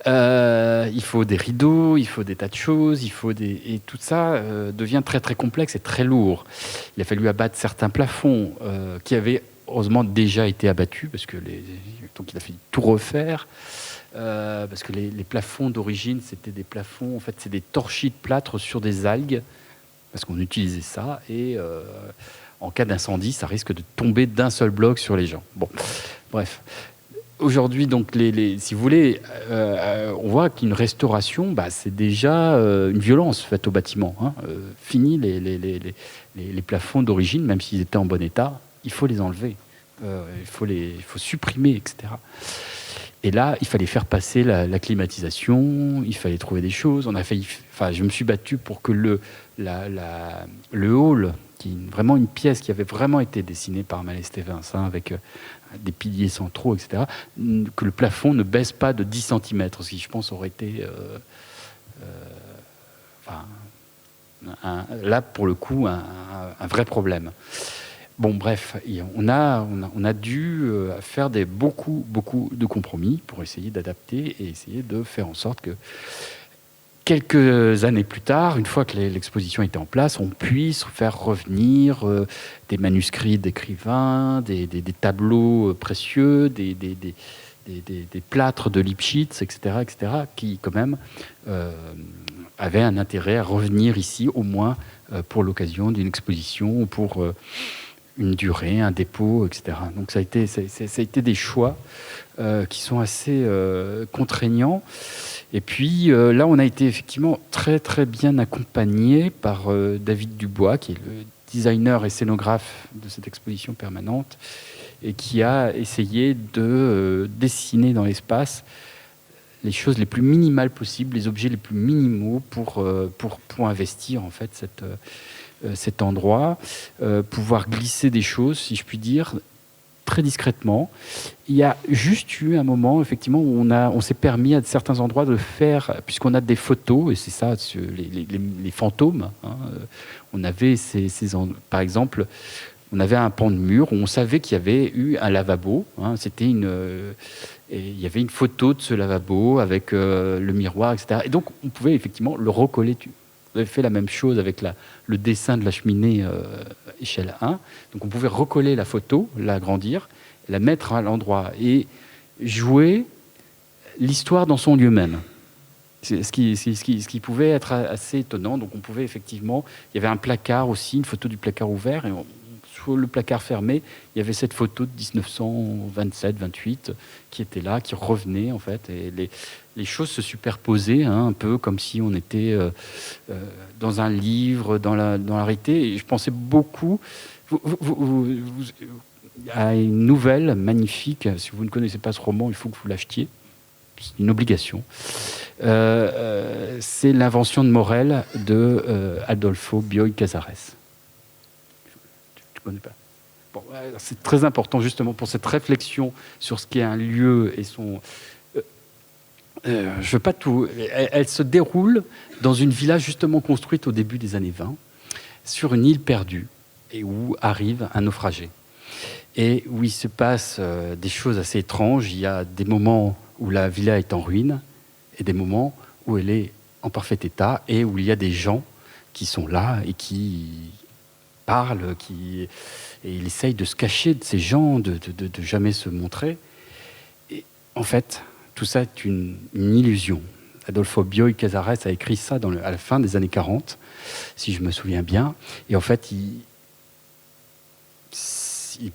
Il faut des rideaux, il faut des tas de choses, et tout ça devient très très complexe et très lourd. Il a fallu abattre certains plafonds qui avaient heureusement déjà été abattus, parce que donc il a fallu tout refaire, parce que les plafonds d'origine, c'était des plafonds, en fait c'est des torchis de plâtre sur des algues, parce qu'on utilisait ça, et en cas d'incendie, ça risque de tomber d'un seul bloc sur les gens. Bon, bref. Aujourd'hui, donc, si vous voulez, on voit qu'une restauration, c'est déjà une violence faite au bâtiment. Fini les plafonds d'origine, même s'ils étaient en bon état, il faut les enlever, il faut supprimer, etc. Et là, il fallait faire passer la climatisation, il fallait trouver des choses. Je me suis battu pour que le hall, qui est vraiment une pièce qui avait vraiment été dessinée par Mélanie Stevens, avec des piliers centraux, etc., que le plafond ne baisse pas de 10 cm, ce qui, je pense, aurait été là, pour le coup, un vrai problème. Bon, bref, on a dû faire beaucoup de compromis pour essayer d'adapter et essayer de faire en sorte que quelques années plus tard, une fois que l'exposition était en place, on puisse faire revenir des manuscrits d'écrivains, des tableaux précieux, des plâtres de Lipchitz, etc., qui quand même avaient un intérêt à revenir ici, au moins pour l'occasion d'une exposition, ou pour une durée, un dépôt, etc. Donc ça a été des choix qui sont assez contraignants. Et puis là, on a été effectivement très très bien accompagné par David Dubois, qui est le designer et scénographe de cette exposition permanente, et qui a essayé de dessiner dans l'espace les choses les plus minimales possibles, les objets les plus minimaux pour investir en fait cet endroit, pouvoir glisser des choses, si je puis dire, très discrètement. Il y a juste eu un moment, effectivement, où on s'est permis à certains endroits de faire, puisqu'on a des photos, et c'est ça, les fantômes. On avait par exemple, on avait un pan de mur où on savait qu'il y avait eu un lavabo. Et il y avait une photo de ce lavabo avec le miroir, etc. Et donc, on pouvait effectivement le recoller. On avait fait la même chose avec le dessin de la cheminée échelle 1. Donc on pouvait recoller la photo, l'agrandir, la mettre à l'endroit et jouer l'histoire dans son lieu même. C'est ce qui pouvait être assez étonnant. Donc on pouvait effectivement... Il y avait un placard aussi, une photo du placard ouvert, et sur le placard fermé, il y avait cette photo de 1927-28 qui était là, qui revenait en fait, et les choses se superposaient, un peu comme si on était dans un livre, dans la réalité. Et je pensais beaucoup à une nouvelle magnifique. Si vous ne connaissez pas ce roman, il faut que vous l'achetiez. une obligation. C'est l'invention de Morel de Adolfo Bioy Casares. Tu connais pas? Bon, c'est très important justement pour cette réflexion sur ce qu'est un lieu et son... je veux pas tout... Elle se déroule dans une villa justement construite au début des années 20, sur une île perdue, et où arrive un naufragé. Et où il se passe des choses assez étranges. Il y a des moments où la villa est en ruine, et des moments où elle est en parfait état, et où il y a des gens qui sont là et qui parlent, et il essaye de se cacher de ces gens, de jamais se montrer. Et en fait, tout ça est une illusion. Adolfo Bioy Casares a écrit ça à la fin des années 40, si je me souviens bien. Et en fait, il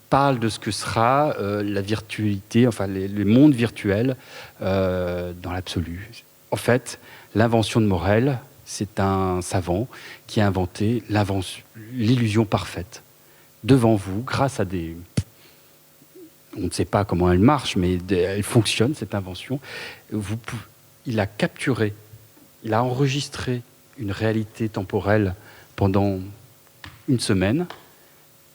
parle de ce que sera la virtualité, enfin les mondes virtuels dans l'absolu. En fait, l'invention de Morel, c'est un savant qui a inventé l'illusion parfaite. Devant vous, grâce à des... On ne sait pas comment elle marche, mais elle fonctionne, cette invention. Il a capturé, il a enregistré une réalité temporelle pendant une semaine.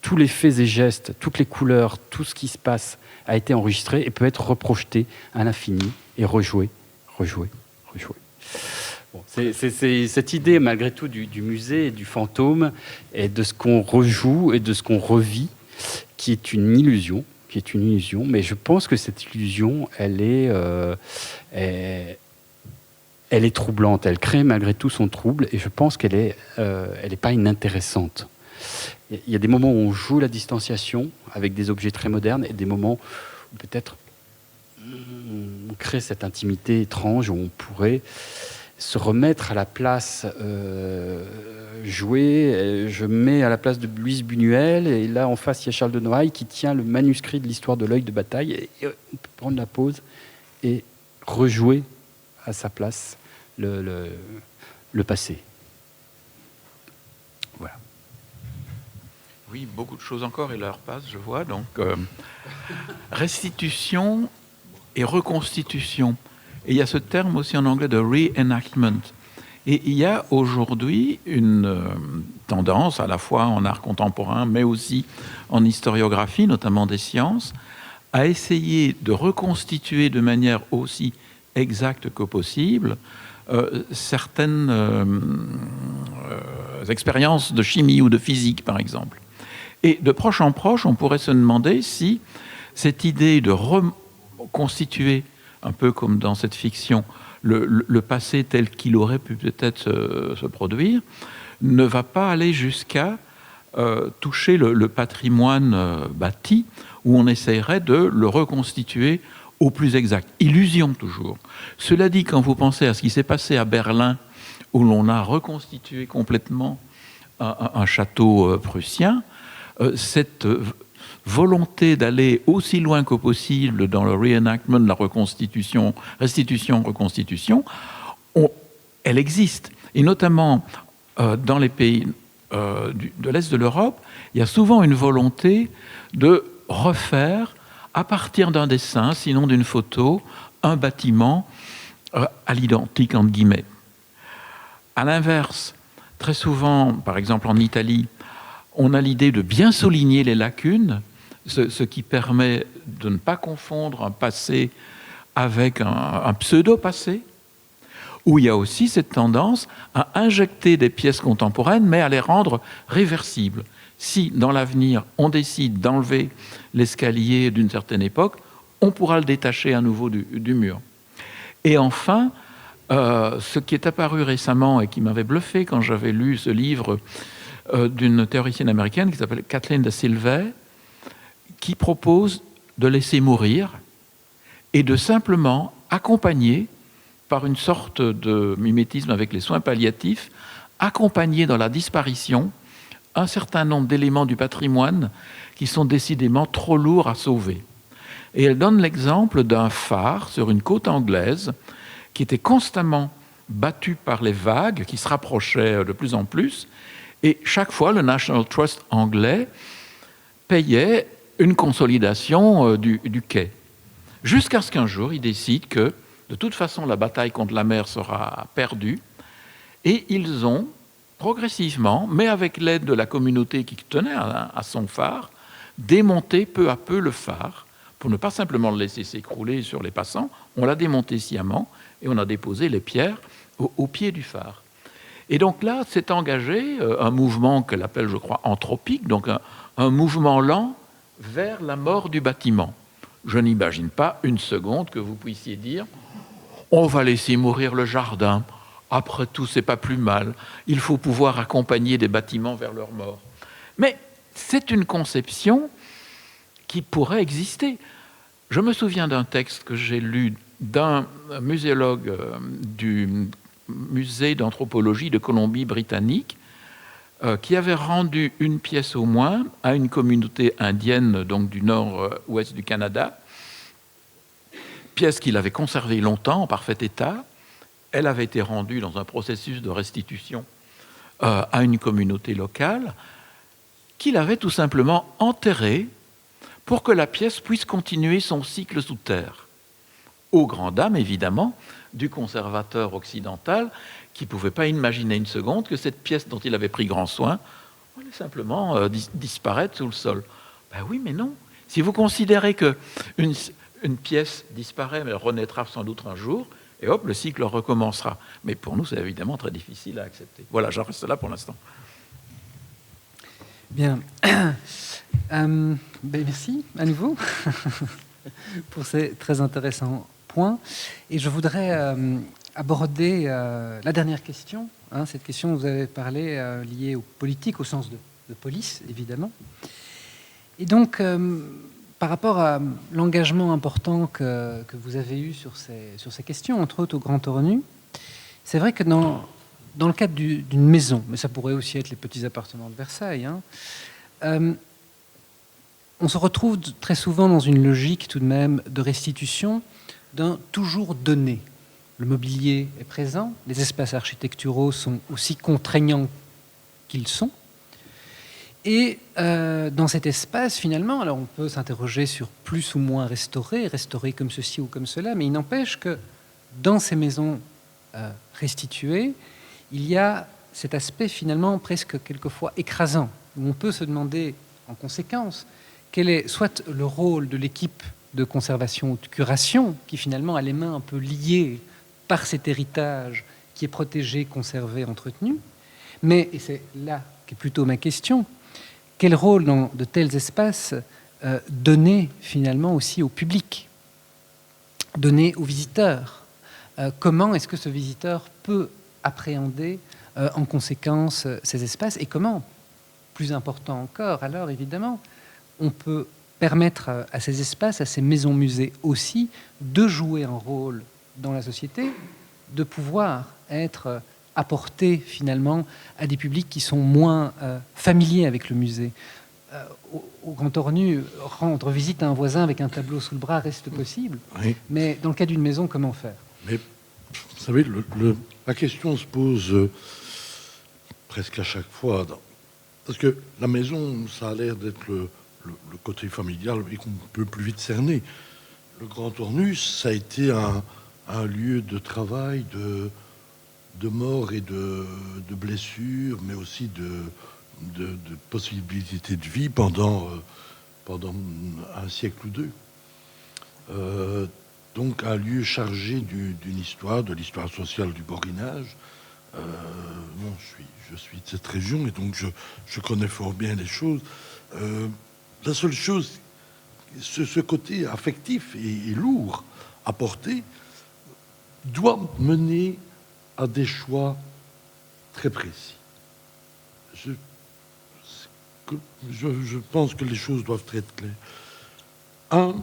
Tous les faits et gestes, toutes les couleurs, tout ce qui se passe a été enregistré et peut être reprojeté à l'infini et rejoué. Bon, c'est cette idée, malgré tout, du musée et du fantôme, et de ce qu'on rejoue et de ce qu'on revit, qui est une illusion, mais je pense que cette illusion, elle est troublante, elle crée malgré tout son trouble, et je pense qu'elle est pas inintéressante. Il y a des moments où on joue la distanciation avec des objets très modernes, et des moments où peut-être on crée cette intimité étrange, où on pourrait se remettre à la place, jouer. Je mets à la place de Louise Buñuel, et là en face il y a Charles de Noailles qui tient le manuscrit de l'histoire de l'œil de bataille, et on peut prendre la pause et rejouer à sa place le passé. Voilà. Oui, beaucoup de choses encore, et l'heure passe, je vois. Donc, restitution et reconstitution. Et il y a ce terme aussi en anglais de reenactment. Et il y a aujourd'hui une tendance, à la fois en art contemporain, mais aussi en historiographie, notamment des sciences, à essayer de reconstituer de manière aussi exacte que possible certaines expériences de chimie ou de physique, par exemple. Et de proche en proche, on pourrait se demander si cette idée de reconstituer, un peu comme dans cette fiction, le passé tel qu'il aurait pu peut-être se produire, ne va pas aller jusqu'à toucher le patrimoine bâti, où on essayerait de le reconstituer au plus exact. Illusion toujours. Cela dit, quand vous pensez à ce qui s'est passé à Berlin, où l'on a reconstitué complètement un château prussien, cette volonté d'aller aussi loin que possible dans le reenactment, la reconstitution, restitution-reconstitution, elle existe. Et notamment dans les pays de l'Est de l'Europe, il y a souvent une volonté de refaire, à partir d'un dessin, sinon d'une photo, un bâtiment à l'identique, entre guillemets. À l'inverse, très souvent, par exemple en Italie, on a l'idée de bien souligner les lacunes, ce qui permet de ne pas confondre un passé avec un pseudo-passé, où il y a aussi cette tendance à injecter des pièces contemporaines, mais à les rendre réversibles. Si, dans l'avenir, on décide d'enlever l'escalier d'une certaine époque, on pourra le détacher à nouveau du mur. Et enfin, ce qui est apparu récemment et qui m'avait bluffé quand j'avais lu ce livre d'une théoricienne américaine qui s'appelle Kathleen de Silvey, qui propose de laisser mourir et de simplement accompagner, par une sorte de mimétisme avec les soins palliatifs, accompagner dans la disparition un certain nombre d'éléments du patrimoine qui sont décidément trop lourds à sauver. Et elle donne l'exemple d'un phare sur une côte anglaise qui était constamment battu par les vagues, qui se rapprochaient de plus en plus, et chaque fois le National Trust anglais payait une consolidation du quai. Jusqu'à ce qu'un jour, il décide que de toute façon la bataille contre la mer sera perdue. Et ils ont progressivement, mais avec l'aide de la communauté qui tenait à son phare, démonté peu à peu le phare, pour ne pas simplement le laisser s'écrouler sur les passants. On l'a démonté sciemment et on a déposé les pierres au pied du phare. Et donc là, s'est engagé un mouvement qu'elle appelle, je crois, anthropique, donc un mouvement lent vers la mort du bâtiment. Je n'imagine pas une seconde que vous puissiez dire « on va laisser mourir le jardin, après tout, c'est pas plus mal, il faut pouvoir accompagner des bâtiments vers leur mort ». Mais c'est une conception qui pourrait exister. Je me souviens d'un texte que j'ai lu d'un muséologue du musée d'anthropologie de Colombie-Britannique qui avait rendu une pièce au moins à une communauté indienne donc du nord-ouest du Canada, pièce qu'il avait conservée longtemps en parfait état. Elle avait été rendue dans un processus de restitution à une communauté locale qu'il avait tout simplement enterrée pour que la pièce puisse continuer son cycle sous terre. Aux grandes dames, évidemment, du conservateur occidental qui ne pouvait pas imaginer une seconde que cette pièce dont il avait pris grand soin allait simplement disparaître sous le sol. Ben oui, mais non. Si vous considérez qu'une pièce disparaît, mais elle renaîtra sans doute un jour, et hop, le cycle recommencera. Mais pour nous, c'est évidemment très difficile à accepter. Voilà, j'en reste là pour l'instant. Bien. Merci à nouveau pour ces très intéressants points. Et je voudrais aborder la dernière question. Cette question, vous avez parlé, liée aux politiques, au sens de police, évidemment. Et donc, par rapport à l'engagement important que vous avez eu sur ces questions, entre autres au Grand Ornu, c'est vrai que dans le cadre d'une maison, mais ça pourrait aussi être les petits appartements de Versailles, on se retrouve très souvent dans une logique tout de même de restitution d'un toujours donné. Le mobilier est présent, les espaces architecturaux sont aussi contraignants qu'ils sont. Et dans cet espace, finalement, alors on peut s'interroger sur plus ou moins restaurer comme ceci ou comme cela, mais il n'empêche que dans ces maisons restituées, il y a cet aspect finalement presque quelquefois écrasant, où on peut se demander en conséquence quel est soit le rôle de l'équipe de conservation ou de curation, qui finalement a les mains un peu liées par cet héritage qui est protégé, conservé, entretenu, mais, et c'est là qu'est plutôt ma question, quel rôle dans de tels espaces donner finalement aussi au public, donner aux visiteurs? Comment est-ce que ce visiteur peut appréhender en conséquence ces espaces, et comment, plus important encore, alors évidemment, on peut permettre à ces espaces, à ces maisons-musées aussi, de jouer un rôle dans la société, de pouvoir être apportés finalement à des publics qui sont moins familiers avec le musée. Au Grand Ornu, rendre visite à un voisin avec un tableau sous le bras reste possible, oui. Mais dans le cas d'une maison, comment faire? Mais vous savez, la question se pose presque à chaque fois, parce que la maison, ça a l'air d'être le côté familial et qu'on peut plus vite cerner. Le Grand Ornu, ça a été un lieu de travail, de mort et de blessures, mais aussi de possibilités de vie pendant un siècle ou deux. Donc un lieu chargé d'une histoire, de l'histoire sociale du Borinage. Bon, je suis de cette région et donc je connais fort bien les choses. La seule chose, ce côté affectif et lourd à porter, doit mener à des choix très précis. Je pense que les choses doivent être claires. Un,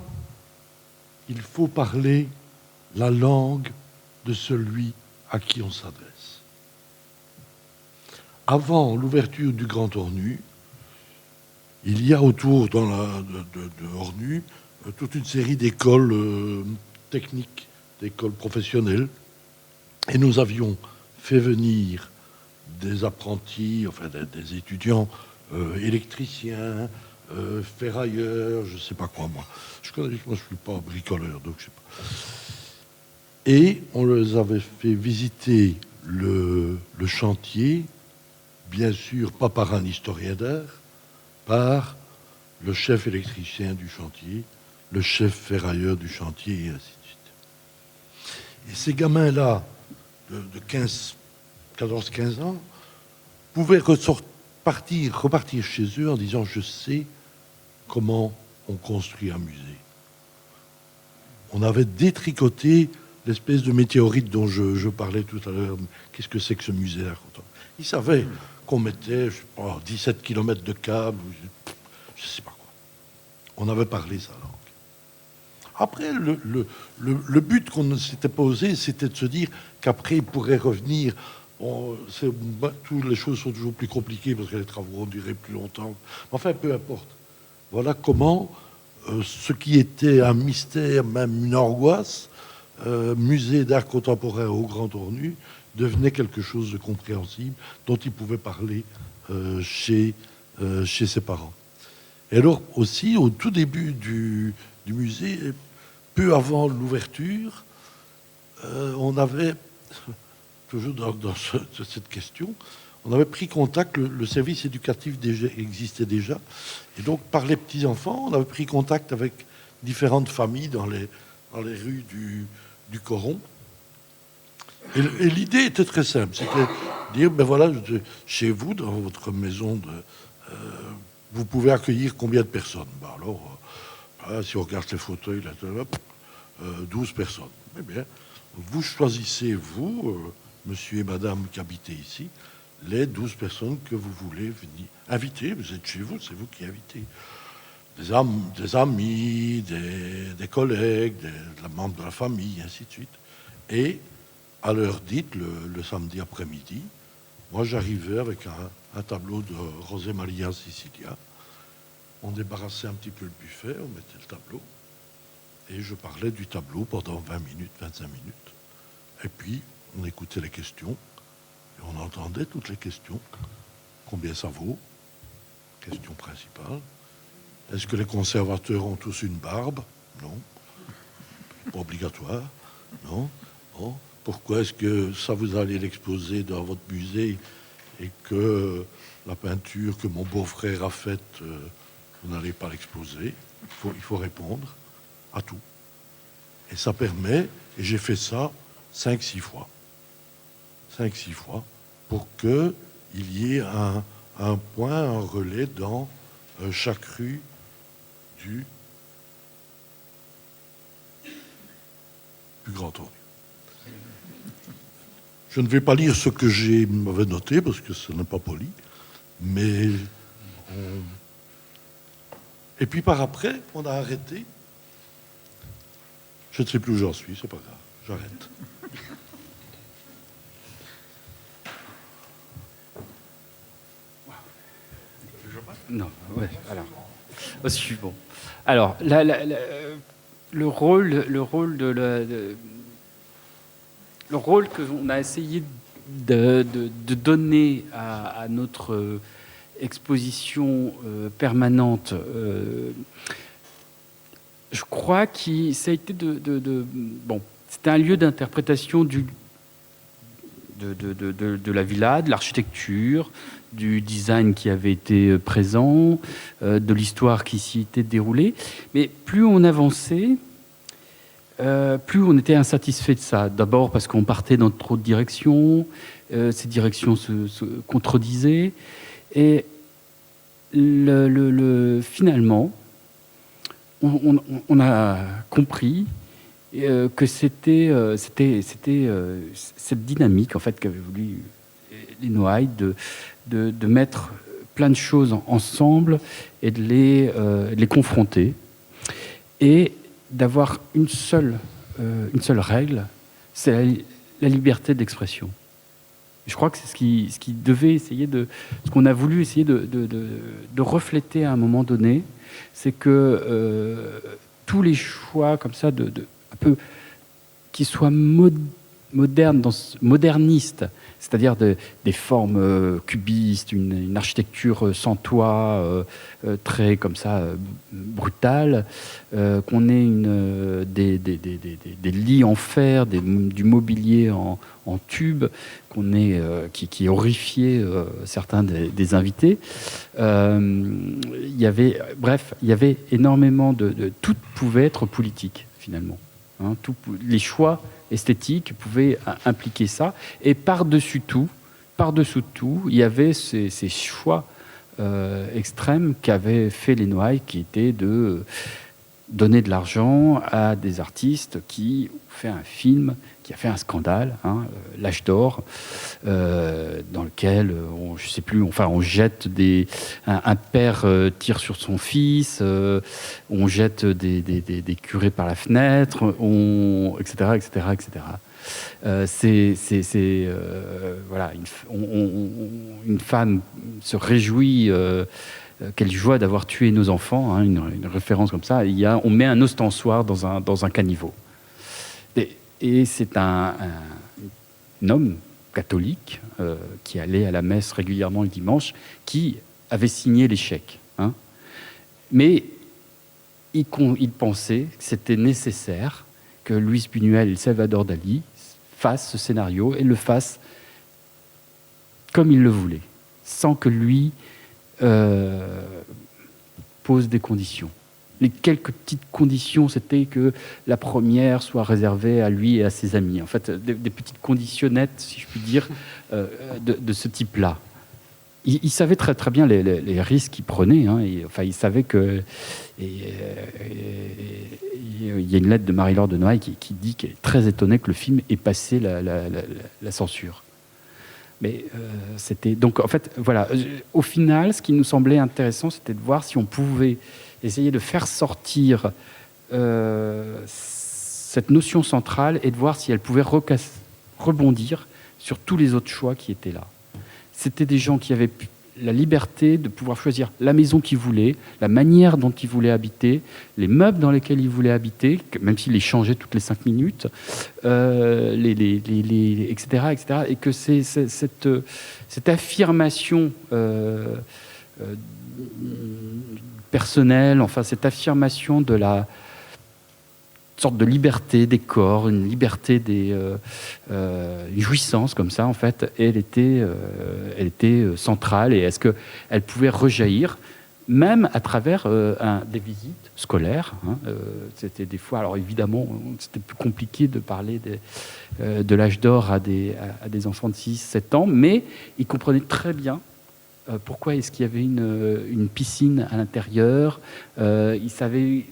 il faut parler la langue de celui à qui on s'adresse. Avant l'ouverture du Grand Ornu, il y a autour de Ornu toute une série d'écoles techniques, d'écoles professionnelles, et nous avions fait venir des apprentis, enfin des étudiants électriciens, ferrailleurs, je ne sais pas quoi moi. Je ne suis pas bricoleur, donc je ne sais pas. Et on les avait fait visiter le chantier, bien sûr pas par un historien d'art, par le chef électricien du chantier, le chef ferrailleur du chantier, et ainsi de suite. Et ces gamins-là, de 14-15 ans, pouvaient repartir chez eux en disant « Je sais comment on construit un musée ». On avait détricoté l'espèce de météorite dont je parlais tout à l'heure. Qu'est-ce que c'est que ce musée d'art contemporain? Ils savaient qu'on mettait, je sais pas, 17 km de câbles, je ne sais pas quoi. On avait parlé sa langue. Après, le but qu'on s'était posé, c'était de se dire qu'après, il pourrait revenir. Bon, toutes les choses sont toujours plus compliquées parce que les travaux ont duré plus longtemps. Enfin, peu importe. Voilà comment ce qui était un mystère, même une angoisse, musée d'art contemporain au Grand Ornu, devenait quelque chose de compréhensible dont il pouvait parler chez ses parents. Et alors aussi, au tout début du musée, peu avant l'ouverture, on avait, toujours dans cette question, on avait pris contact, le service éducatif existait déjà, et donc par les petits-enfants, on avait pris contact avec différentes familles dans les rues du Coron. Et l'idée était très simple, c'était de dire, ben voilà, chez vous, dans votre maison, vous pouvez accueillir combien de personnes? Ben alors, si on regarde les fauteuils, là, 12 personnes. Eh bien, vous choisissez, vous, monsieur et madame qui habitez ici, les 12 personnes que vous voulez venir inviter. Vous êtes chez vous, c'est vous qui invitez. Des amis, des collègues, des membres de la famille, ainsi de suite. Et à l'heure dite, le samedi après-midi, moi j'arrivais avec un tableau de José María Sicilia. On débarrassait un petit peu le buffet, on mettait le tableau, et je parlais du tableau pendant 20 minutes, 25 minutes. Et puis, on écoutait les questions, et on entendait toutes les questions. Combien ça vaut? Question principale. Est-ce que les conservateurs ont tous une barbe? Non. Pas obligatoire. Non. Bon. Pourquoi est-ce que ça vous allez l'exposer dans votre musée et que la peinture que mon beau-frère a faite, vous n'allez pas l'exposer? Il faut répondre à tout. Et ça permet, et j'ai fait ça 5-6 fois. 5-6 fois, pour qu'il y ait un point, un relais dans chaque rue du Grand Ornu. Je ne vais pas lire ce que m'avais noté, parce que ce n'est pas poli, mais... Et puis par après, on a arrêté. Je ne sais plus où j'en suis, c'est pas grave, j'arrête. Non, ouais, alors, au suivant. Alors, le rôle que l'on a essayé de donner à notre exposition permanente, je crois que ça a été bon, c'était un lieu d'interprétation de la villa, de l'architecture, du design qui avait été présent, de l'histoire qui s'y était déroulée. Mais plus on avançait, plus on était insatisfait de ça. D'abord parce qu'on partait dans trop de directions, ces directions se contredisaient, et finalement, on a compris que c'était cette dynamique en fait qu'avait voulu les Noailles de mettre plein de choses ensemble et de les confronter et d'avoir une seule règle, c'est la liberté d'expression. Je crois que c'est ce qui devait essayer ce qu'on a voulu essayer de refléter à un moment donné, c'est que tous les choix comme ça un peu qui soient moderniste, c'est-à-dire des formes cubistes, une architecture sans toit, très comme ça, brutale, qu'on ait des lits en fer, du mobilier en tube, qu'on ait, qui horrifiait certains des invités. Il y avait énormément tout pouvait être politique, finalement. Hein, les choix esthétiques pouvaient impliquer ça. Et par-dessus tout, il y avait ces choix extrêmes qu'avaient fait les Noailles, qui étaient de donner de l'argent à des artistes qui ont fait un film qui a fait un scandale, L'Âge d'Or, dans lequel on jette un père tire sur son fils, on jette des curés par la fenêtre, etc. Voilà, une femme se réjouit. Quelle joie d'avoir tué nos enfants, une référence comme ça. On met un ostensoir dans un caniveau. Et c'est un homme catholique qui allait à la messe régulièrement le dimanche, qui avait signé les chèques. Mais il pensait que c'était nécessaire que Luis Buñuel et Salvador Dali fassent ce scénario et le fassent comme il le voulait, sans que lui pose des conditions. Les quelques petites conditions, c'était que la première soit réservée à lui et à ses amis. En fait, des petites conditionnettes, si je puis dire, de ce type-là. Il savait très très bien les risques qu'il prenait. Il savait que... il y a une lettre de Marie-Laure de Noailles qui dit qu'elle est très étonnée que le film ait passé la censure. Mais c'était... Donc, en fait, voilà. Au final, ce qui nous semblait intéressant, c'était de voir si on pouvait essayer de faire sortir cette notion centrale et de voir si elle pouvait rebondir sur tous les autres choix qui étaient là. C'était des gens qui avaient la liberté de pouvoir choisir la maison qu'ils voulaient, la manière dont ils voulaient habiter, les meubles dans lesquels ils voulaient habiter, même s'ils les changeaient toutes les 5 minutes, etc. Et que c'est cette affirmation personnelle, enfin cette affirmation de la sorte de liberté des corps, une liberté une jouissance comme ça, en fait, elle était centrale. Et est-ce qu'elle pouvait rejaillir même à travers des visites scolaires, c'était des fois, alors évidemment, c'était plus compliqué de parler de l'âge d'or à des enfants de 6-7 ans, mais ils comprenaient très bien pourquoi est-ce qu'il y avait une piscine à l'intérieur. Ils savaient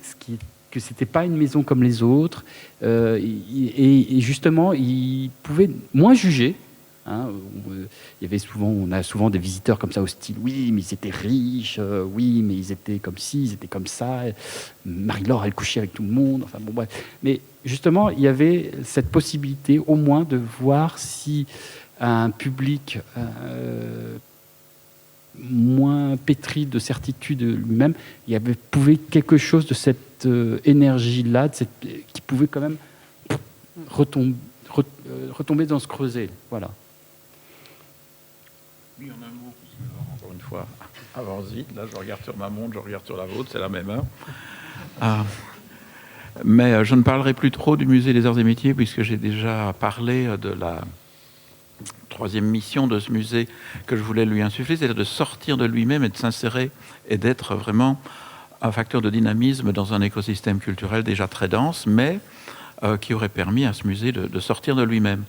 que c'était pas une maison comme les autres, et justement, ils pouvaient moins juger. On a souvent des visiteurs comme ça hostiles. Oui, mais ils étaient riches. Oui, mais ils étaient comme ci, ils étaient comme ça. Marie-Laure, elle couchait avec tout le monde. Enfin bon, bref. Mais justement, il y avait cette possibilité, au moins, de voir si un public moins pétri de certitude lui-même, il y avait quelque chose de cette énergie-là, qui pouvait quand même retomber dans ce creuset. Voilà. Oui, en un mot, puisque encore une fois, allons-y. Là, je regarde sur ma montre, je regarde sur la vôtre, c'est la même heure. Mais je ne parlerai plus trop du musée des Arts et Métiers, puisque j'ai déjà parlé de la troisième mission de ce musée que je voulais lui insuffler, c'est de sortir de lui-même et de s'insérer et d'être vraiment un facteur de dynamisme dans un écosystème culturel déjà très dense, mais qui aurait permis à ce musée de sortir de lui-même.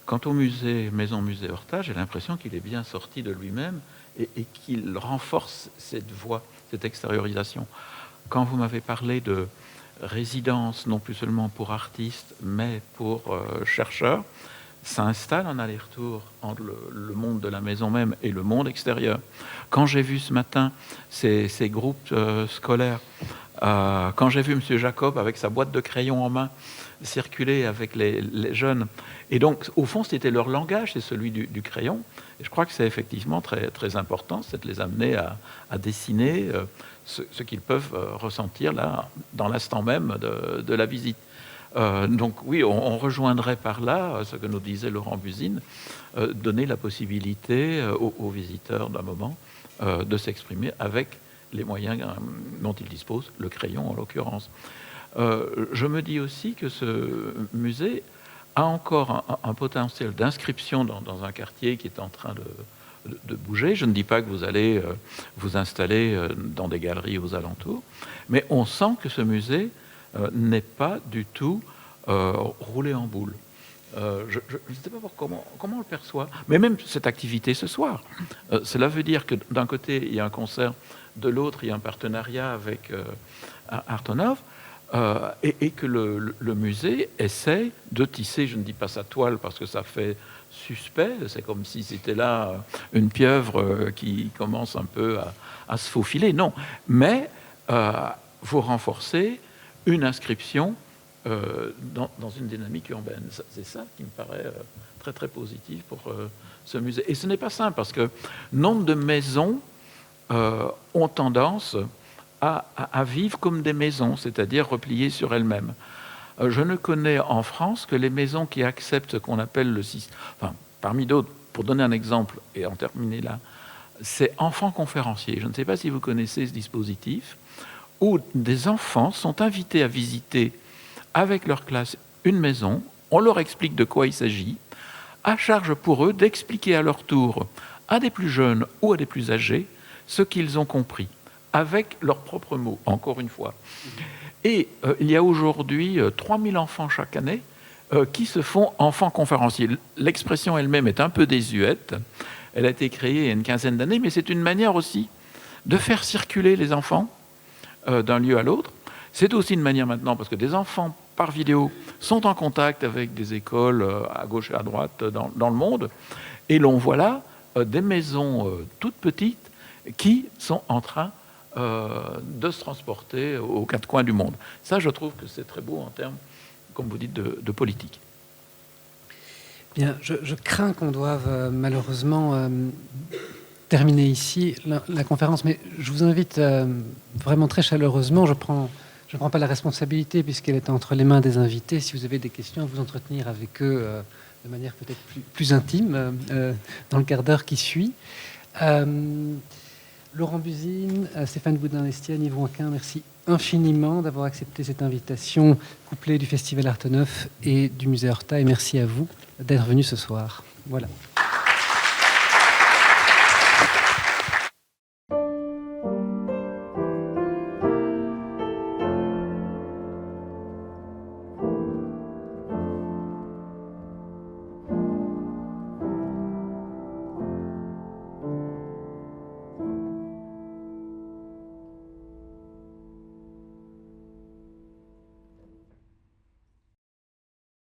Quant au Maison Musée Horta, j'ai l'impression qu'il est bien sorti de lui-même et qu'il renforce cette voie, cette extériorisation. Quand vous m'avez parlé de résidence, non plus seulement pour artistes, mais pour chercheurs, ça installe un aller-retour entre le monde de la maison même et le monde extérieur. Quand j'ai vu ce matin ces groupes scolaires, quand j'ai vu M. Jacob avec sa boîte de crayons en main circuler avec les jeunes, et donc au fond c'était leur langage, c'est celui du crayon, et je crois que c'est effectivement très, très important, c'est de les amener à dessiner ce qu'ils peuvent ressentir là, dans l'instant même de la visite. Donc oui, on rejoindrait par là ce que nous disait Laurent Buzine, donner la possibilité aux visiteurs d'un moment de s'exprimer avec les moyens dont ils disposent, le crayon en l'occurrence. Je me dis aussi que ce musée a encore un potentiel d'inscription dans un quartier qui est en train de bouger. Je ne dis pas que vous allez vous installer dans des galeries aux alentours, mais on sent que ce musée n'est pas du tout roulé en boule. Je ne sais pas comment on le perçoit, mais même cette activité ce soir, cela veut dire que d'un côté, il y a un concert, de l'autre, il y a un partenariat avec Artonov, et que le musée essaie de tisser, je ne dis pas sa toile parce que ça fait suspect, c'est comme si c'était là une pieuvre qui commence un peu à se faufiler, non, mais vous renforcez une inscription dans une dynamique urbaine. C'est ça qui me paraît très très positif pour ce musée. Et ce n'est pas simple parce que nombre de maisons ont tendance à vivre comme des maisons, c'est-à-dire repliées sur elles-mêmes. Je ne connais en France que les maisons qui acceptent ce qu'on appelle le système. Enfin, parmi d'autres, pour donner un exemple et en terminer là, c'est enfants conférenciers. Je ne sais pas si vous connaissez ce dispositif où des enfants sont invités à visiter avec leur classe une maison, on leur explique de quoi il s'agit, à charge pour eux d'expliquer à leur tour à des plus jeunes ou à des plus âgés ce qu'ils ont compris, avec leurs propres mots, encore une fois. Et il y a aujourd'hui 3000 enfants chaque année qui se font enfants conférenciers. L'expression elle-même est un peu désuète, elle a été créée il y a une quinzaine d'années, mais c'est une manière aussi de faire circuler les enfants d'un lieu à l'autre. C'est aussi une manière maintenant, parce que des enfants par vidéo sont en contact avec des écoles à gauche et à droite dans le monde, et l'on voit là des maisons toutes petites qui sont en train de se transporter aux quatre coins du monde. Ça, je trouve que c'est très beau en termes, comme vous dites, de politique. Bien, je crains qu'on doive malheureusement terminer ici la conférence, mais je vous invite vraiment très chaleureusement, je ne prends pas la responsabilité puisqu'elle est entre les mains des invités, si vous avez des questions, à vous entretenir avec eux de manière peut-être plus intime dans le quart d'heure qui suit. Laurent Buzine, Stéphane Boudin-Lestienne, Yves Rouanquin, merci infiniment d'avoir accepté cette invitation couplée du Festival Arteneuf et du Musée Horta, et merci à vous d'être venus ce soir. Voilà.